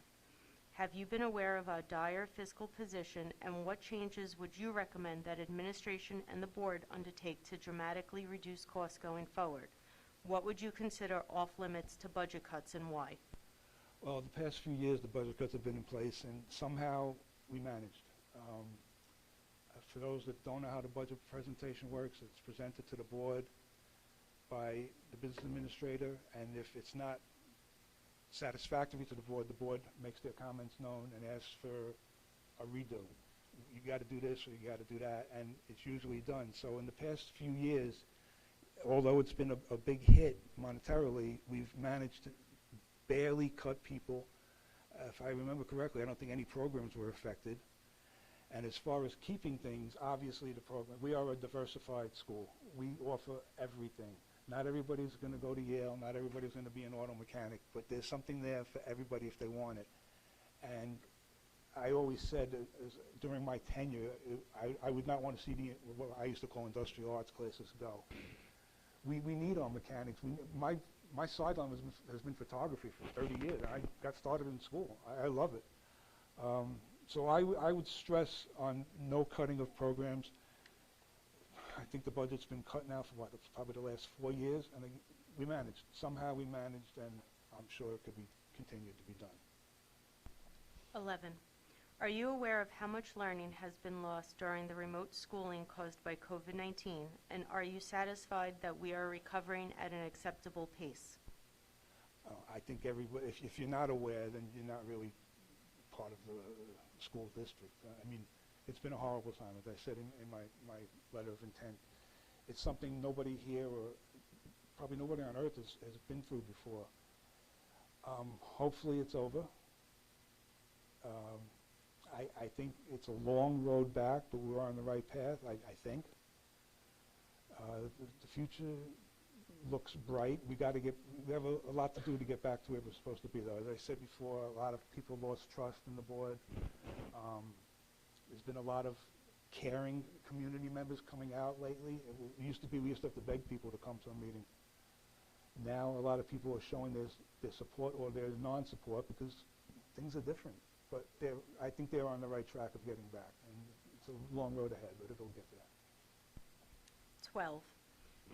Have you been aware of our dire fiscal position, and what changes would you recommend that administration and the board undertake to dramatically reduce costs going forward? What would you consider off limits to budget cuts, and why? Well, the past few years, the budget cuts have been in place, and somehow we managed. For those that don't know how the budget presentation works, it's presented to the board by the business administrator, and if it's not satisfactory to the board makes their comments known and asks for a redo. You got to do this or you got to do that, and it's usually done. So in the past few years, although it's been a big hit monetarily, we've managed to barely cut people. If I remember correctly, I don't think any programs were affected. And as far as keeping things, obviously the program, we are a diversified school. We offer everything. Not everybody's going to go to Yale, not everybody's going to be an auto mechanic, but there's something there for everybody if they want it. And I always said during my tenure, I would not want to see what I used to call industrial arts classes go. We need our mechanics. My sideline has been photography for 30 years. I got started in school. I love it. So I would stress on no cutting of programs. I think the budget's been cut now for what, probably the last 4 years, and we managed. Somehow we managed, and I'm sure it could be continued to be done. 11. Are you aware of how much learning has been lost during the remote schooling caused by COVID-19, and are you satisfied that we are recovering at an acceptable pace? I think everybody, if you're not aware, then you're not really part of the school district. I mean, it's been a horrible time, as I said in my letter of intent. It's something nobody here, or probably nobody on earth has been through before. Hopefully it's over. I think it's a long road back, but we're on the right path, I think. The future looks bright. We have a lot to do to get back to where we're supposed to be, though. As I said before, a lot of people lost trust in the board. There's been a lot of caring community members coming out lately. We used to have to beg people to come to a meeting. Now a lot of people are showing their support or their non-support because things are different. But I think they're on the right track of getting back. And it's a long road ahead, but it'll get there. 12.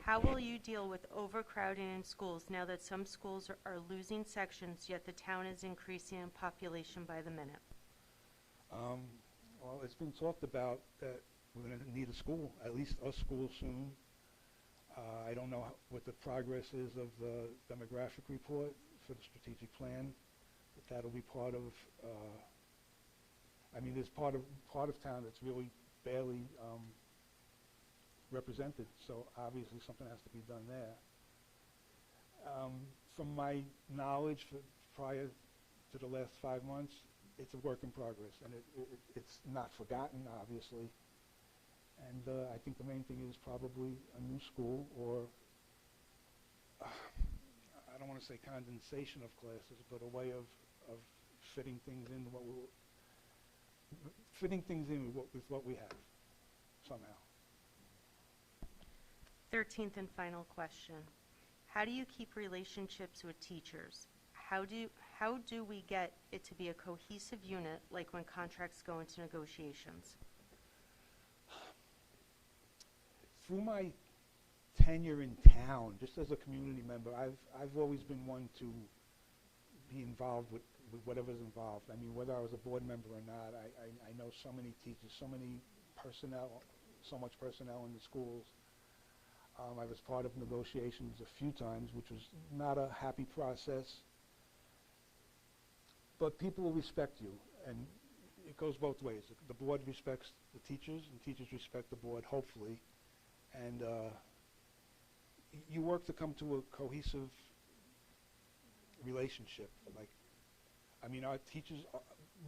How will you deal with overcrowding in schools now that some schools are losing sections, yet the town is increasing in population by the minute? Well, it's been talked about that we're going to need a school, at least a school soon. I don't know what the progress is of the demographic report for the strategic plan, but that'll be part of, I mean, there's part of town that's really barely represented, so obviously something has to be done there. From my knowledge prior to the last 5 months, it's a work in progress, and it's not forgotten, obviously. And I think the main thing is probably a new school, or I don't want to say condensation of classes, but a way of fitting things in with what we have somehow. 13th and final question. How do you keep relationships with teachers? How do we get it to be a cohesive unit, like when contracts go into negotiations? Through my tenure in town, just as a community member, I've always been one to be involved with whatever's involved. I mean, whether I was a board member or not, I know so many teachers, so many personnel, so much personnel in the schools. I was part of negotiations a few times, which was not a happy process. But people will respect you, and it goes both ways. The board respects the teachers, and teachers respect the board, hopefully. And you work to come to a cohesive relationship. Like, I mean, our teachers,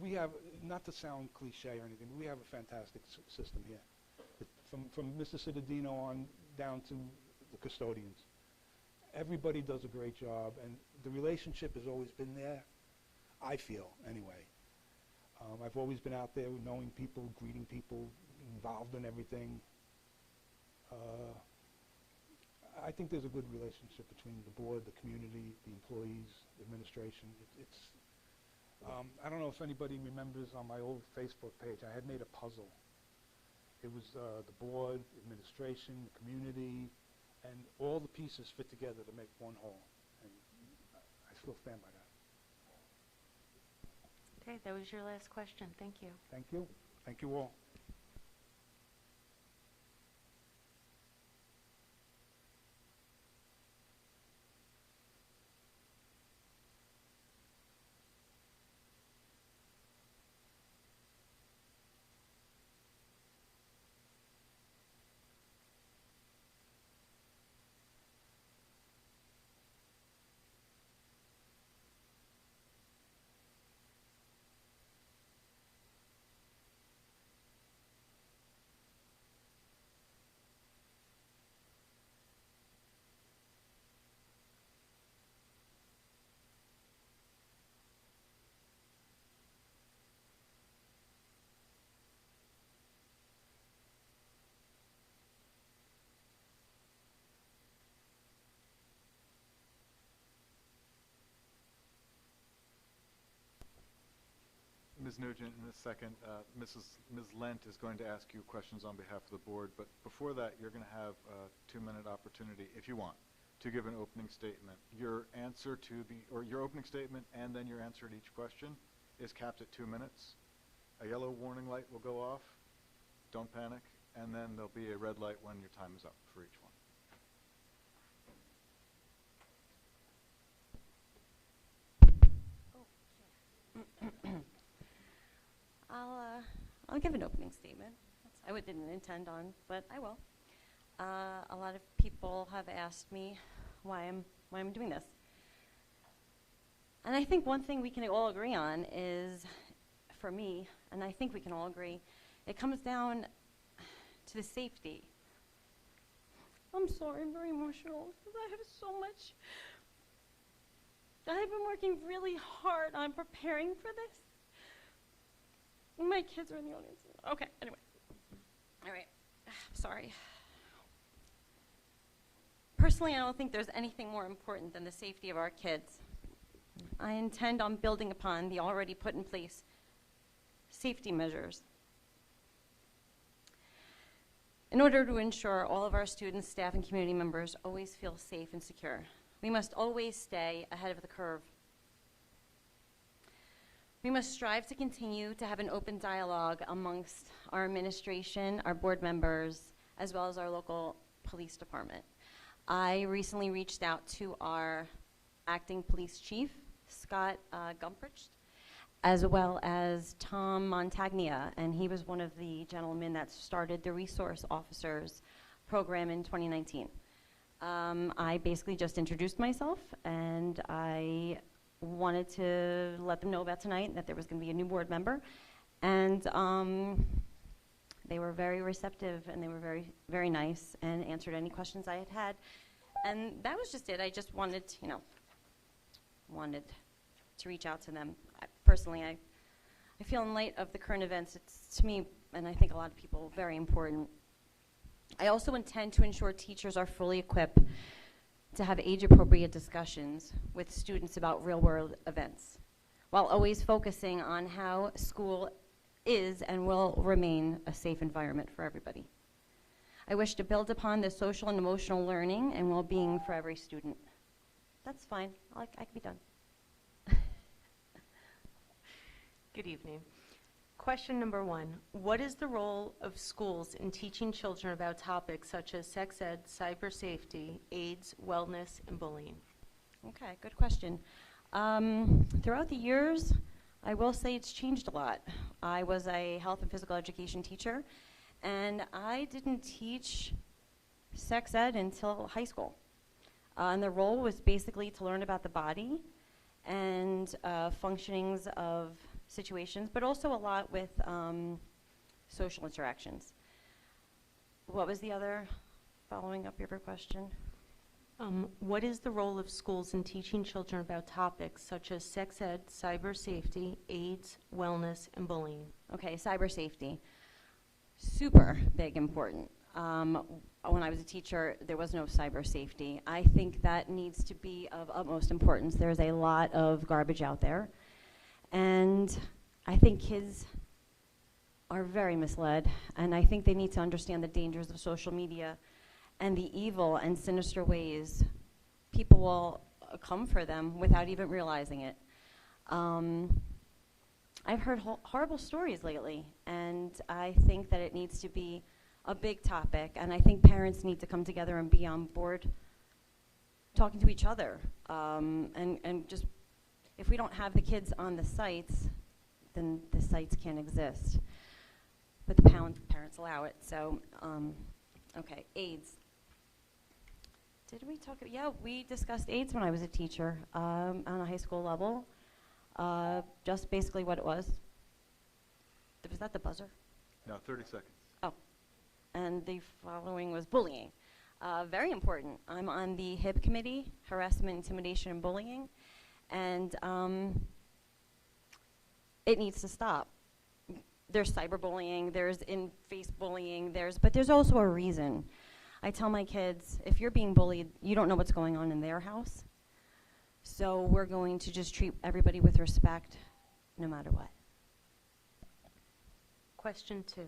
we have, not to sound cliche or anything, but we have a fantastic system here. From Mr. Cittadino on down to the custodians. Everybody does a great job, and the relationship has always been there, I feel, anyway. I've always been out there knowing people, greeting people, involved in everything. I think there's a good relationship between the board, the community, the employees, the administration. I don't know if anybody remembers on my old Facebook page, I had made a puzzle. It was the board, administration, the community, and all the pieces fit together to make one whole. And I still stand by that. Okay, that was your last question. Thank you. Thank you. Thank you all. Ms. Nugent, in a second, Ms. Lent is going to ask you questions on behalf of the board, but before that, you're going to have a 2-minute opportunity, if you want, to give an opening statement. Your answer to your opening statement and then your answer to each question is capped at 2 minutes. A yellow warning light will go off. Don't panic. And then there'll be a red light when your time is up for each one. I'll give an opening statement. I didn't intend on, but I will. A lot of people have asked me why I'm doing this. And I think one thing we can all agree on is, for me, and I think we can all agree, it comes down to the safety. I'm sorry, I'm very emotional, because I have so much. I've been working really hard on preparing for this. My kids are in the audience. Okay, anyway. All right, sorry. Personally, I don't think there's anything more important than the safety of our kids. I intend on building upon the already put in place safety measures in order to ensure all of our students, staff, and community members always feel safe and secure. We must always stay ahead of the curve. We must strive to continue to have an open dialogue amongst our administration, our board members, as well as our local police department. I recently reached out to our acting police chief, Scott Gumprich, as well as Tom Montagnia, and he was one of the gentlemen that started the resource officers program in 2019. I basically just introduced myself, and I wanted to let them know about tonight, that there was going to be a new board member, and they were very receptive, and they were very, very nice, and answered any questions I had. And that was just it. I just wanted to, wanted to reach out to them. Personally, I feel in light of the current events, it's, to me, and I think a lot of people, very important. I also intend to ensure teachers are fully equipped to have age-appropriate discussions with students about real-world events, while always focusing on how school is and will remain a safe environment for everybody. I wish to build upon the social and emotional learning and well-being for every student. That's fine. I can be done. Good evening. Question number 1. What is the role of schools in teaching children about topics such as sex ed, cyber safety, AIDS, wellness, and bullying? Okay, good question. Throughout the years, I will say it's changed a lot. I was a health and physical education teacher, and I didn't teach sex ed until high school. And the role was basically to learn about the body and functionings of situations, but also a lot with social interactions. What was the other, following up your question? What is the role of schools in teaching children about topics such as sex ed, cyber safety, AIDS, wellness, and bullying? Okay, cyber safety, super big important. When I was a teacher, there was no cyber safety. I think that needs to be of utmost importance. There's a lot of garbage out there, and I think kids are very misled, and I think they need to understand the dangers of social media and the evil and sinister ways people will come for them without even realizing it. I've heard horrible stories lately, and I think that it needs to be a big topic, and I think parents need to come together and be on board talking to each other. And just, if we don't have the kids on the sites, then the sites can't exist. But the parents allow it, so, okay, AIDS. Did we talk, yeah, we discussed AIDS when I was a teacher, on a high school level. Just basically what it was. Was that the buzzer? No, 30 seconds. Oh, and the following was bullying. Very important. I'm on the HIB committee, harassment, intimidation, and bullying, and it needs to stop. There's cyberbullying, there's in-face bullying, but there's also a reason. I tell my kids, if you're being bullied, you don't know what's going on in their house. So we're going to just treat everybody with respect, no matter what. Question 2.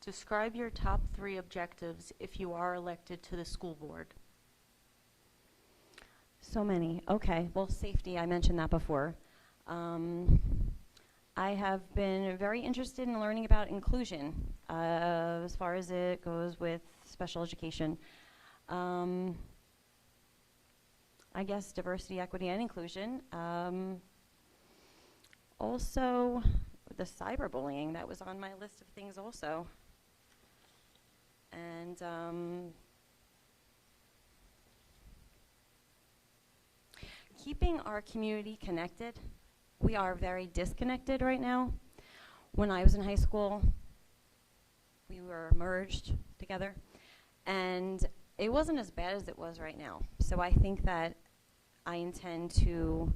Describe your top 3 objectives if you are elected to the school board. So many. Okay, well, safety, I mentioned that before. I have been very interested in learning about inclusion as far as it goes with special education. I guess diversity, equity, and inclusion. Also, the cyberbullying, that was on my list of things also. And keeping our community connected. We are very disconnected right now. When I was in high school, we were merged together, and it wasn't as bad as it was right now. So I think that I intend to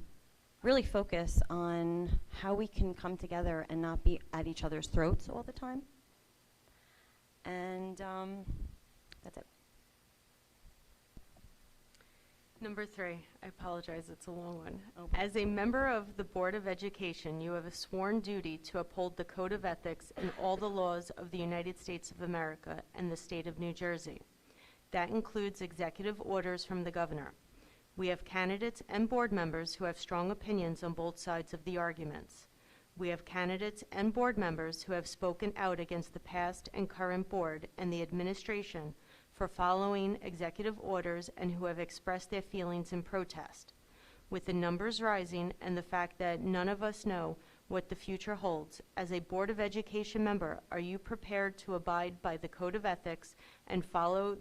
really focus on how we can come together and not be at each other's throats all the time. And that's it. Number 3, I apologize, it's a long one. Oh. As a member of the Board of Education, you have a sworn duty to uphold the Code of Ethics and all the laws of the United States of America and the state of New Jersey. That includes executive orders from the governor. We have candidates and board members who have strong opinions on both sides of the arguments. We have candidates and board members who have spoken out against the past and current board and the administration for following executive orders and who have expressed their feelings in protest. With the numbers rising and the fact that none of us know what the future holds, as a Board of Education member, are you prepared to abide by the Code of Ethics and follow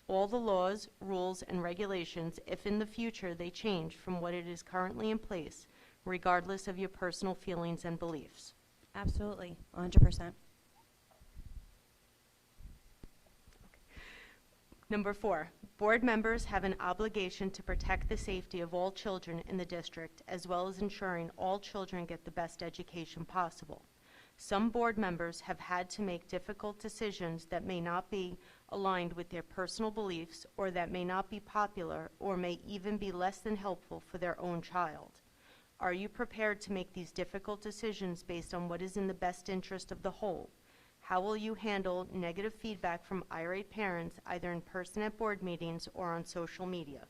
all the laws, rules, and regulations if in the future they change from what it is currently in place, regardless of your personal feelings and beliefs? Absolutely, 100%. Number 4, board members have an obligation to protect the safety of all children in the district, as well as ensuring all children get the best education possible. Some board members have had to make difficult decisions that may not be aligned with their personal beliefs, or that may not be popular, or may even be less than helpful for their own child. Are you prepared to make these difficult decisions based on what is in the best interest of the whole? How will you handle negative feedback from irate parents, either in person at board meetings or on social media?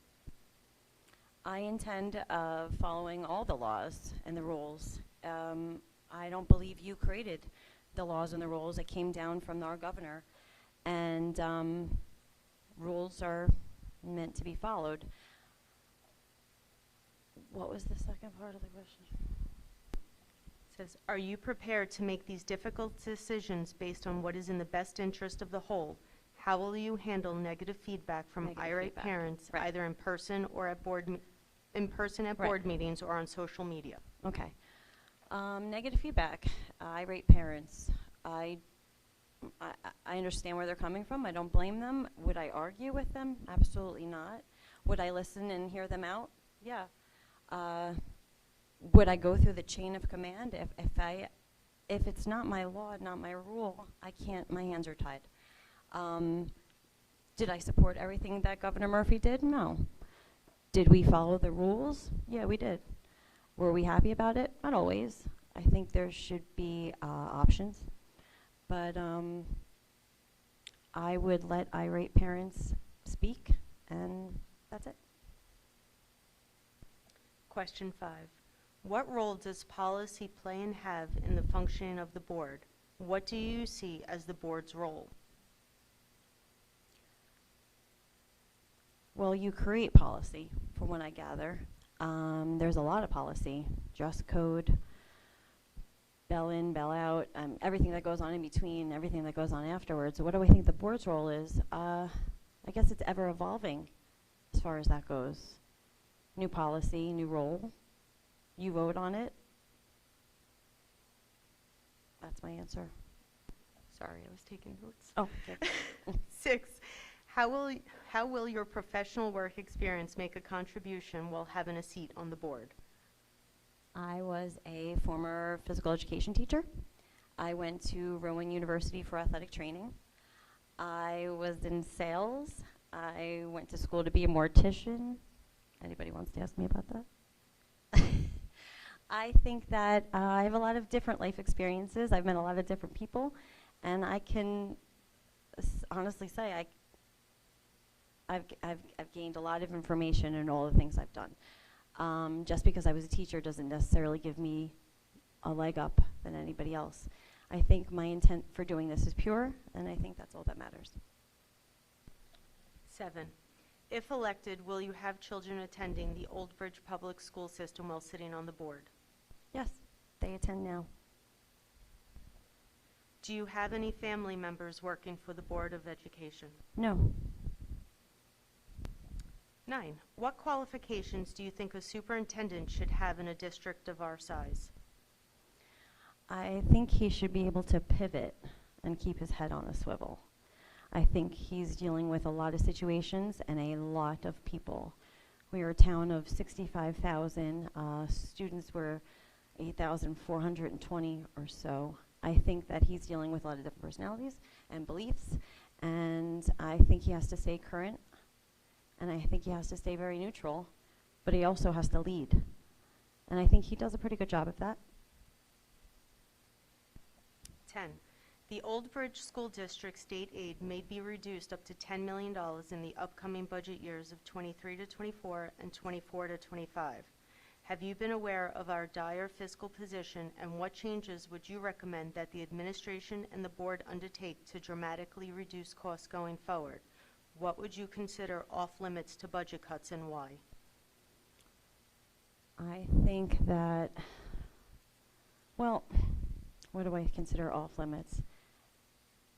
I intend following all the laws and the rules. I don't believe you created the laws and the rules. It came down from our governor, and rules are meant to be followed. What was the second part of the question? Says, are you prepared to make these difficult decisions based on what is in the best interest of the whole? How will you handle negative feedback from Negative irate feedback. parents, Right. either in person or at board Right. board meetings or on social media? Okay. Negative feedback. Irate parents. I understand where they're coming from. I don't blame them. Would I argue with them? Absolutely not. Would I listen and hear them out? Yeah. Would I go through the chain of command? If it's not my law, not my rule, I can't, my hands are tied. Did I support everything that Governor Murphy did? No. Did we follow the rules? Yeah, we did. Were we happy about it? Not always. I think there should be options. But I would let irate parents speak, and that's it. Question 5. What role does policy play and have in the functioning of the board? What do you see as the board's role? Well, you create policy, from what I gather. There's a lot of policy, dress code, bell in, bell out, everything that goes on in between, everything that goes on afterwards. So what do I think the board's role is? I guess it's ever evolving as far as that goes. New policy, new role. You vote on it. That's my answer. Sorry, I was taking notes. Oh, okay. 6. How will your professional work experience make a contribution while having a seat on the board? I was a former physical education teacher. I went to Rowan University for athletic training. I was in sales. I went to school to be a mortician. Anybody wants to ask me about that? I think that I have a lot of different life experiences. I've met a lot of different people, and I can honestly say I've gained a lot of information in all the things I've done. Just because I was a teacher doesn't necessarily give me a leg up than anybody else. I think my intent for doing this is pure, and I think that's all that matters. 7. If elected, will you have children attending the Old Bridge Public School System while sitting on the board? Yes, they attend now. Do you have any family members working for the Board of Education? No. 9. What qualifications do you think a superintendent should have in a district of our size? I think he should be able to pivot and keep his head on a swivel. I think he's dealing with a lot of situations and a lot of people. We are a town of 65,000. Students were 8,420 or so. I think that he's dealing with a lot of different personalities and beliefs, and I think he has to stay current, and I think he has to stay very neutral, but he also has to lead. And I think he does a pretty good job of that. 10. The Old Bridge School District state aid may be reduced up to $10 million in the upcoming budget years of 23 to 24 and 24 to 25. Have you been aware of our dire fiscal position, and what changes would you recommend that the administration and the board undertake to dramatically reduce costs going forward? What would you consider off limits to budget cuts, and why? I think that, well, what do I consider off limits?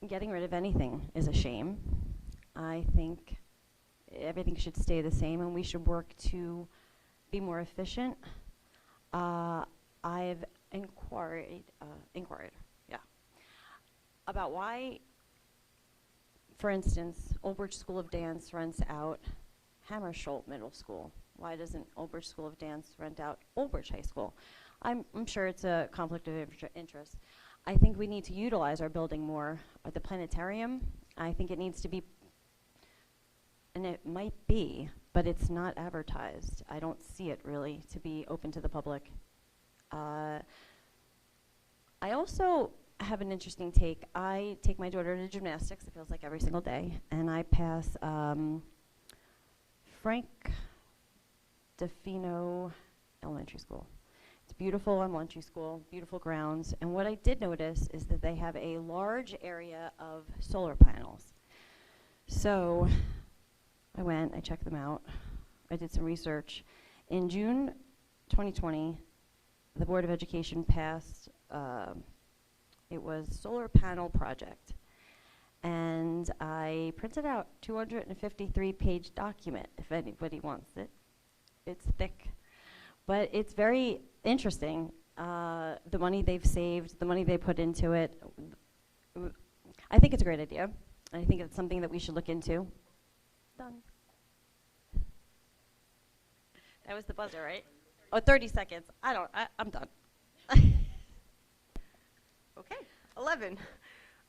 Getting rid of anything is a shame. I think everything should stay the same, and we should work to be more efficient. I've inquired, about why, for instance, Old Bridge School of Dance rents out Hammersholt Middle School. Why doesn't Old Bridge School of Dance rent out Old Bridge High School? I'm sure it's a conflict of interest. I think we need to utilize our building more. The planetarium, I think it needs to be, and it might be, but it's not advertised. I don't see it really to be open to the public. I also have an interesting take. I take my daughter to gymnastics, it feels like every single day, and I pass Frank Defino Elementary School. It's beautiful elementary school, beautiful grounds, and what I did notice is that they have a large area of solar panels. So I went, I checked them out, I did some research. In June 2020, the Board of Education passed, it was solar panel project. And I printed out 253-page document, if anybody wants it. It's thick, but it's very interesting. The money they've saved, the money they put into it. I think it's a great idea. I think it's something that we should look into. Done. That was the buzzer, right? Oh, 30 seconds. I'm done. Okay. 11,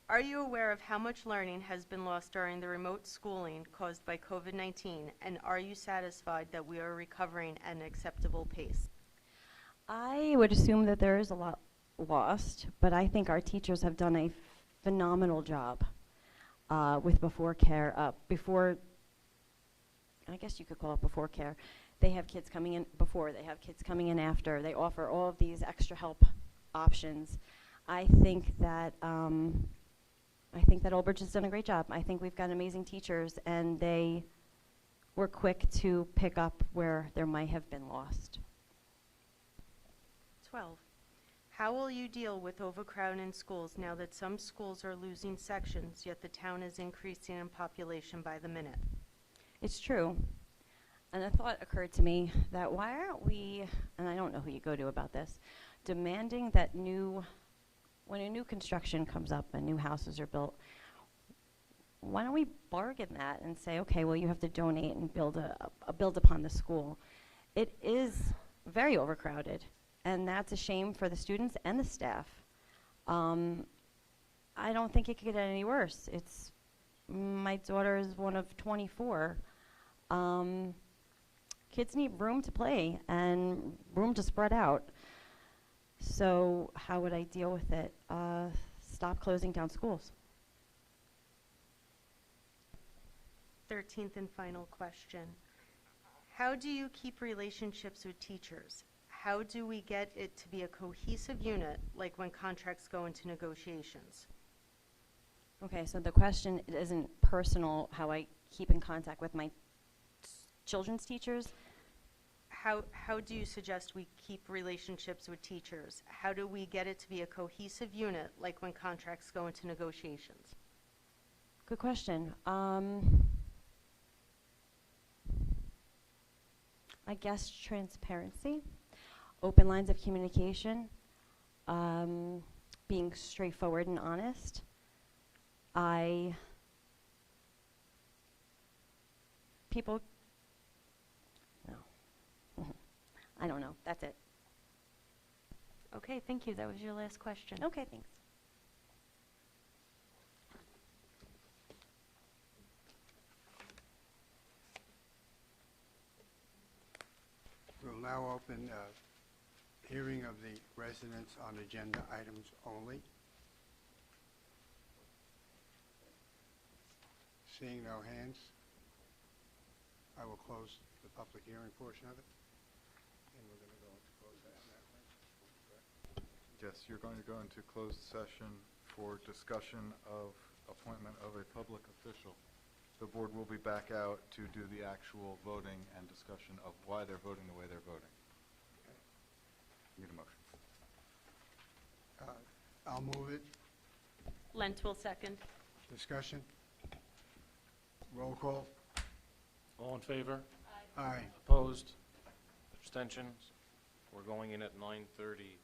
are you aware of how much learning has been lost during the remote schooling caused by COVID-19, and are you satisfied that we are recovering at an acceptable pace? I would assume that there is a lot lost, but I think our teachers have done a phenomenal job with before care. I guess you could call it before care. They have kids coming in before, they have kids coming in after. They offer all of these extra help options. I think that Old Bridge has done a great job. I think we've got amazing teachers, and they were quick to pick up where there might have been lost. 12, how will you deal with overcrowding in schools now that some schools are losing sections, yet the town is increasing in population by the minute? It's true. And a thought occurred to me that why aren't we, and I don't know who you go to about this, demanding that when a new construction comes up and new houses are built, why don't we bargain that and say, okay, well, you have to donate and build upon the school. It is very overcrowded, and that's a shame for the students and the staff. I don't think it could get any worse. My daughter is one of 24. Kids need room to play and room to spread out. So how would I deal with it? Stop closing down schools. 13th and final question. How do you keep relationships with teachers? How do we get it to be a cohesive unit, like when contracts go into negotiations? Okay, so the question isn't personal, how I keep in contact with my children's teachers. How do you suggest we keep relationships with teachers? How do we get it to be a cohesive unit, like when contracts go into negotiations? Good question. I guess transparency, open lines of communication, being straightforward and honest. I don't know. That's it. Okay, thank you. That was your last question. Okay, thanks. We'll now open hearing of the residents on agenda items only. Seeing no hands, I will close the public hearing portion of it. And we're going to go into closed session that way. Yes, you're going to go into closed session for discussion of appointment of a public official. The board will be back out to do the actual voting and discussion of why they're voting the way they're voting. Need a motion. I'll move it. Lent will second. Discussion? Roll call? All in favor? Aye. Opposed? Abstentions? We're going in at 9:31.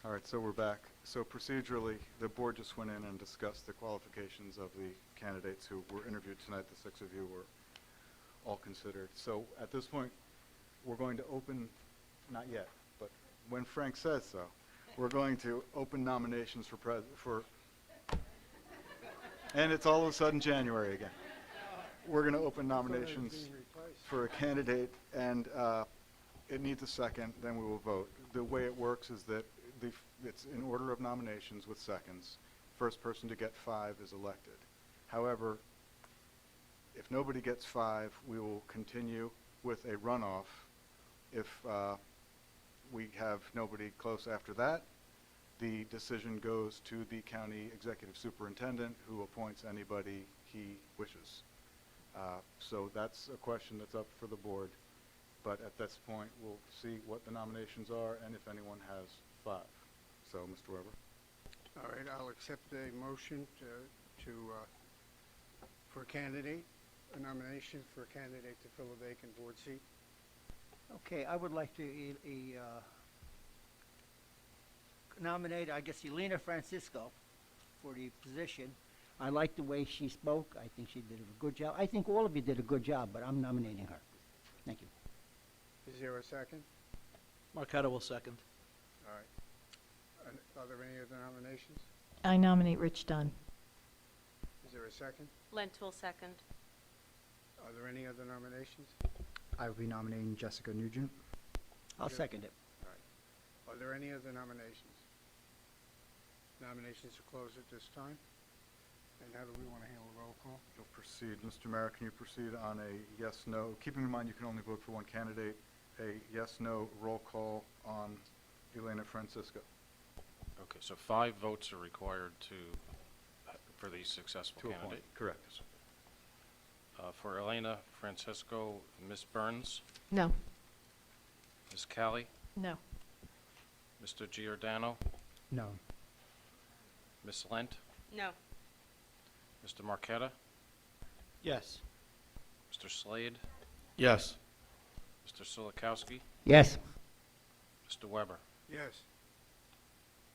All right, so we're back. So procedurally, the board just went in and discussed the qualifications of the candidates who were interviewed tonight. The 6 of you were all considered. So at this point, we're going to open, not yet, but when Frank says so, we're going to open nominations for and it's all of a sudden January again. We're going to open nominations for a candidate, and it needs a second, then we will vote. The way it works is that it's in order of nominations with seconds. First person to get 5 is elected. However, if nobody gets 5, we will continue with a runoff. If we have nobody close after that, the decision goes to the county executive superintendent, who appoints anybody he wishes. So that's a question that's up for the board. But at this point, we'll see what the nominations are and if anyone has 5. So, Mr. Weber. All right, I'll accept a motion for a candidate, a nomination for a candidate to fill a vacant board seat. Okay, I would like to nominate, I guess, Elena Francisco for the position. I like the way she spoke. I think she did a good job. I think all of you did a good job, but I'm nominating her. Thank you. Is there a second? Marqueta will second. All right. Are there any other nominations? I nominate Rich Dunn. Is there a second? Lent will second. Are there any other nominations? I will be nominating Jessica Nugent. I'll second it. All right. Are there any other nominations? Nominations are closed at this time. And how do we want to handle the roll call? You'll proceed. Mr. Mayor, can you proceed on a yes/no? Keeping in mind you can only vote for one candidate, a yes/no roll call on Elena Francisco. Okay, so 5 votes are required for the successful To appoint, candidate. correct. For Elena Francisco, Ms. Burns, No. Ms. Callie, No. Mr. Giordano, No. Ms. Lent, No. Mr. Marqueta, Yes. Mr. Slade, Yes. Mr. Silikowski, Yes. Mr. Weber. Yes.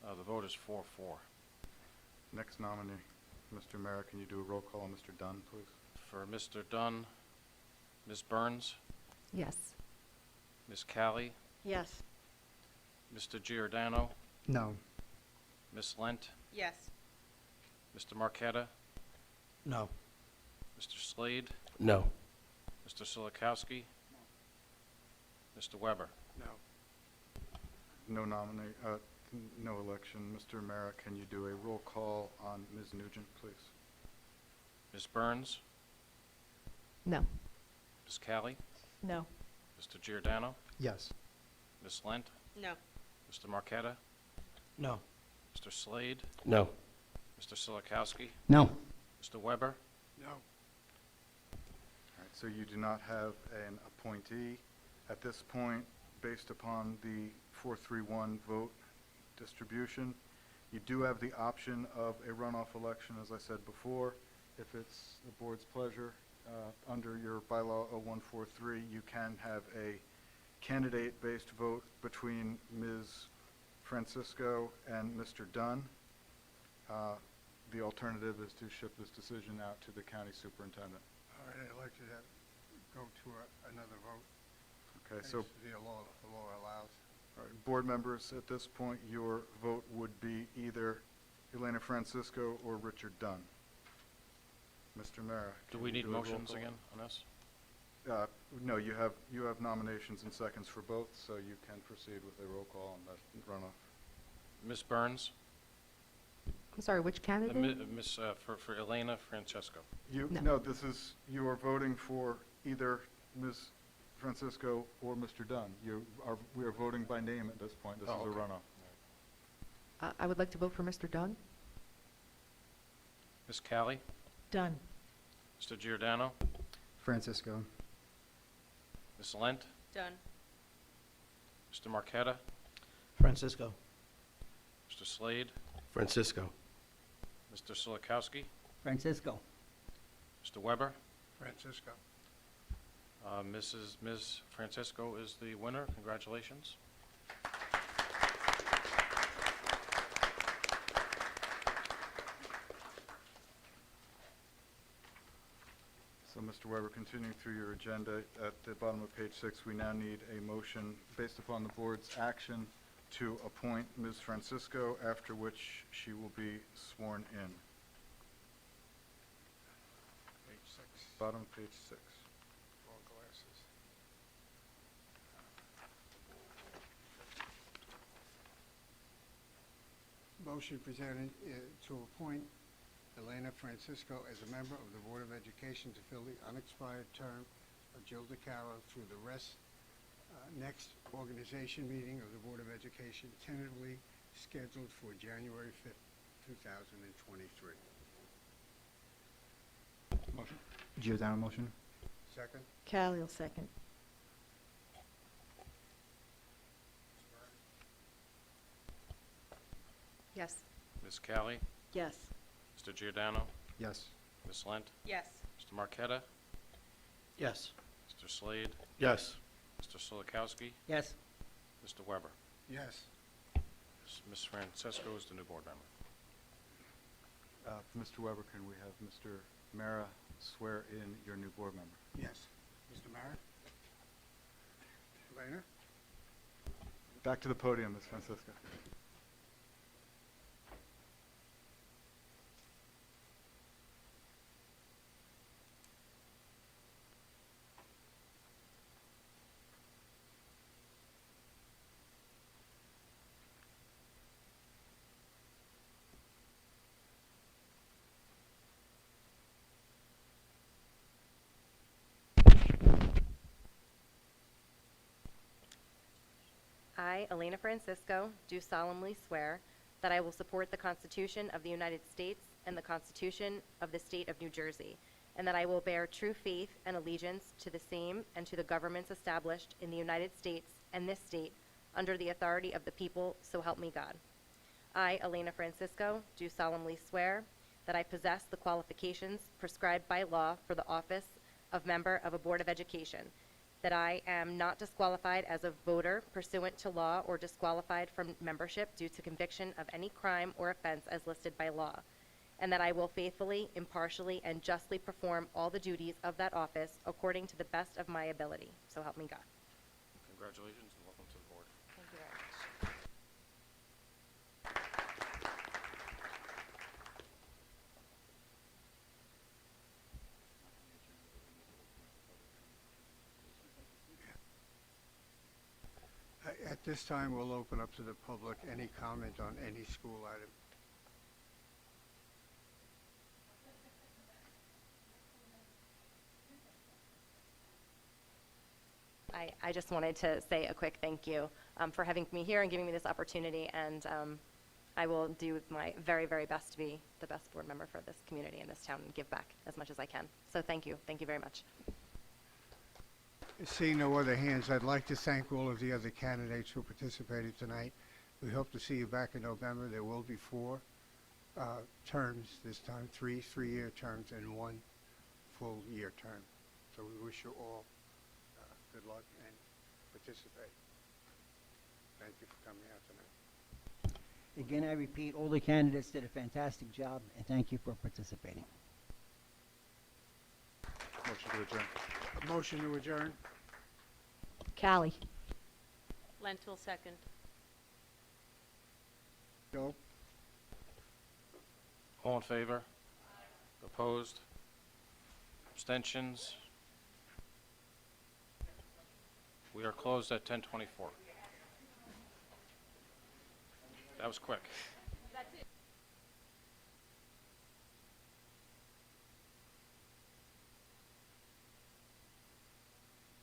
The vote is 4-4. Next nominee, Mr. Mayor, can you do a roll call on Mr. Dunn, please? For Mr. Dunn, Ms. Burns, Yes. Ms. Callie, Yes. Mr. Giordano, No. Ms. Lent, Yes. Mr. Marqueta, No. Mr. Slade, No. Mr. Silikowski, Mr. Weber. No. No election. Mr. Mayor, can you do a roll call on Ms. Nugent, please? Ms. Burns, No. Ms. Callie, No. Mr. Giordano, Yes. Ms. Lent, No. Mr. Marqueta, No. Mr. Slade, No. Mr. Silikowski, No. Mr. Weber. No. All right, so you do not have an appointee. At this point, based upon the 4-3-1 vote distribution, you do have the option of a runoff election, as I said before. If it's the board's pleasure, under your bylaw 0143, you can have a candidate-based vote between Ms. Francisco and Mr. Dunn. The alternative is to ship this decision out to the county superintendent. All right, I'd like to go to another vote. Okay, so, The law allows. all right, board members, at this point, your vote would be either Elena Francisco or Richard Dunn. Mr. Mayor. Do can we you need do a roll motions call? again on this? No, you have nominations and seconds for both, so you can proceed with a roll call on that runoff. Ms. Burns, I'm sorry, which candidate? for Elena Francesco. No. You are voting for either Ms. Francisco or Mr. Dunn. We are voting by name at this point. This is Oh, a okay. runoff. I would like to vote for Mr. Dunn. Ms. Callie, Done. Mr. Giordano, Francisco. Ms. Lent, Done. Mr. Marqueta, Francisco. Mr. Slade, Francisco. Mr. Silikowski, Francisco. Mr. Weber. Francisco. Ms. Francisco is the winner. Congratulations. So, Mr. Weber, continuing through your agenda, at the bottom of page 6, we now need a motion based upon the board's action to appoint Ms. Francisco, after which she will be sworn in. Page 6. Bottom of page 6. All glasses. Motion presented to appoint Elena Francisco as a member of the Board of Education to fill the unexpired term of Jill DeCaro through the next organization meeting of the Board of Education, tentatively scheduled for January 5th, 2023. Motion. Giordano motion. Second? Callie will second. Yes. Ms. Callie, Yes. Mr. Giordano, Yes. Ms. Lent, Yes. Mr. Marqueta, Yes. Mr. Slade, Yes. Mr. Solikowski, Yes. Mr. Weber. Yes. Ms. Francisco is the new board member. Mr. Weber, can we have Mr. Mara swear in your new board member? Yes. Mr. Mara? Elena? Back to the podium, Ms. Francisco. I, Elena Francisco, do solemnly swear that I will support the Constitution of the United States and the Constitution of the State of New Jersey, and that I will bear true faith and allegiance to the same and to the governments established in the United States and this state under the authority of the people, so help me God. I, Elena Francisco, do solemnly swear that I possess the qualifications prescribed by law for the office of member of a Board of Education, that I am not disqualified as a voter pursuant to law or disqualified from membership due to conviction of any crime or offense as listed by law, and that I will faithfully, impartially, and justly perform all the duties of that office according to the best of my ability. So help me God. Congratulations and welcome to the board. Thank you very much. At this time, we'll open up to the public any comment on any school item. I just wanted to say a quick thank you for having me here and giving me this opportunity, and I will do my very, very best to be the best board member for this community and this town and give back as much as I can. So thank you. Thank you very much. Seeing no other hands, I'd like to thank all of the other candidates who participated tonight. We hope to see you back in November. There will be 4 terms this time, 3 three-year terms and 1 full-year term. So we wish you all good luck and participate. Thank you for coming out tonight. Again, I repeat, all the candidates did a fantastic job, and thank you for participating. Motion to adjourn. A motion to adjourn? Callie. Lentil second. Joe? All in favor? Opposed? Abstentions? We are closed at 10:24. That was quick.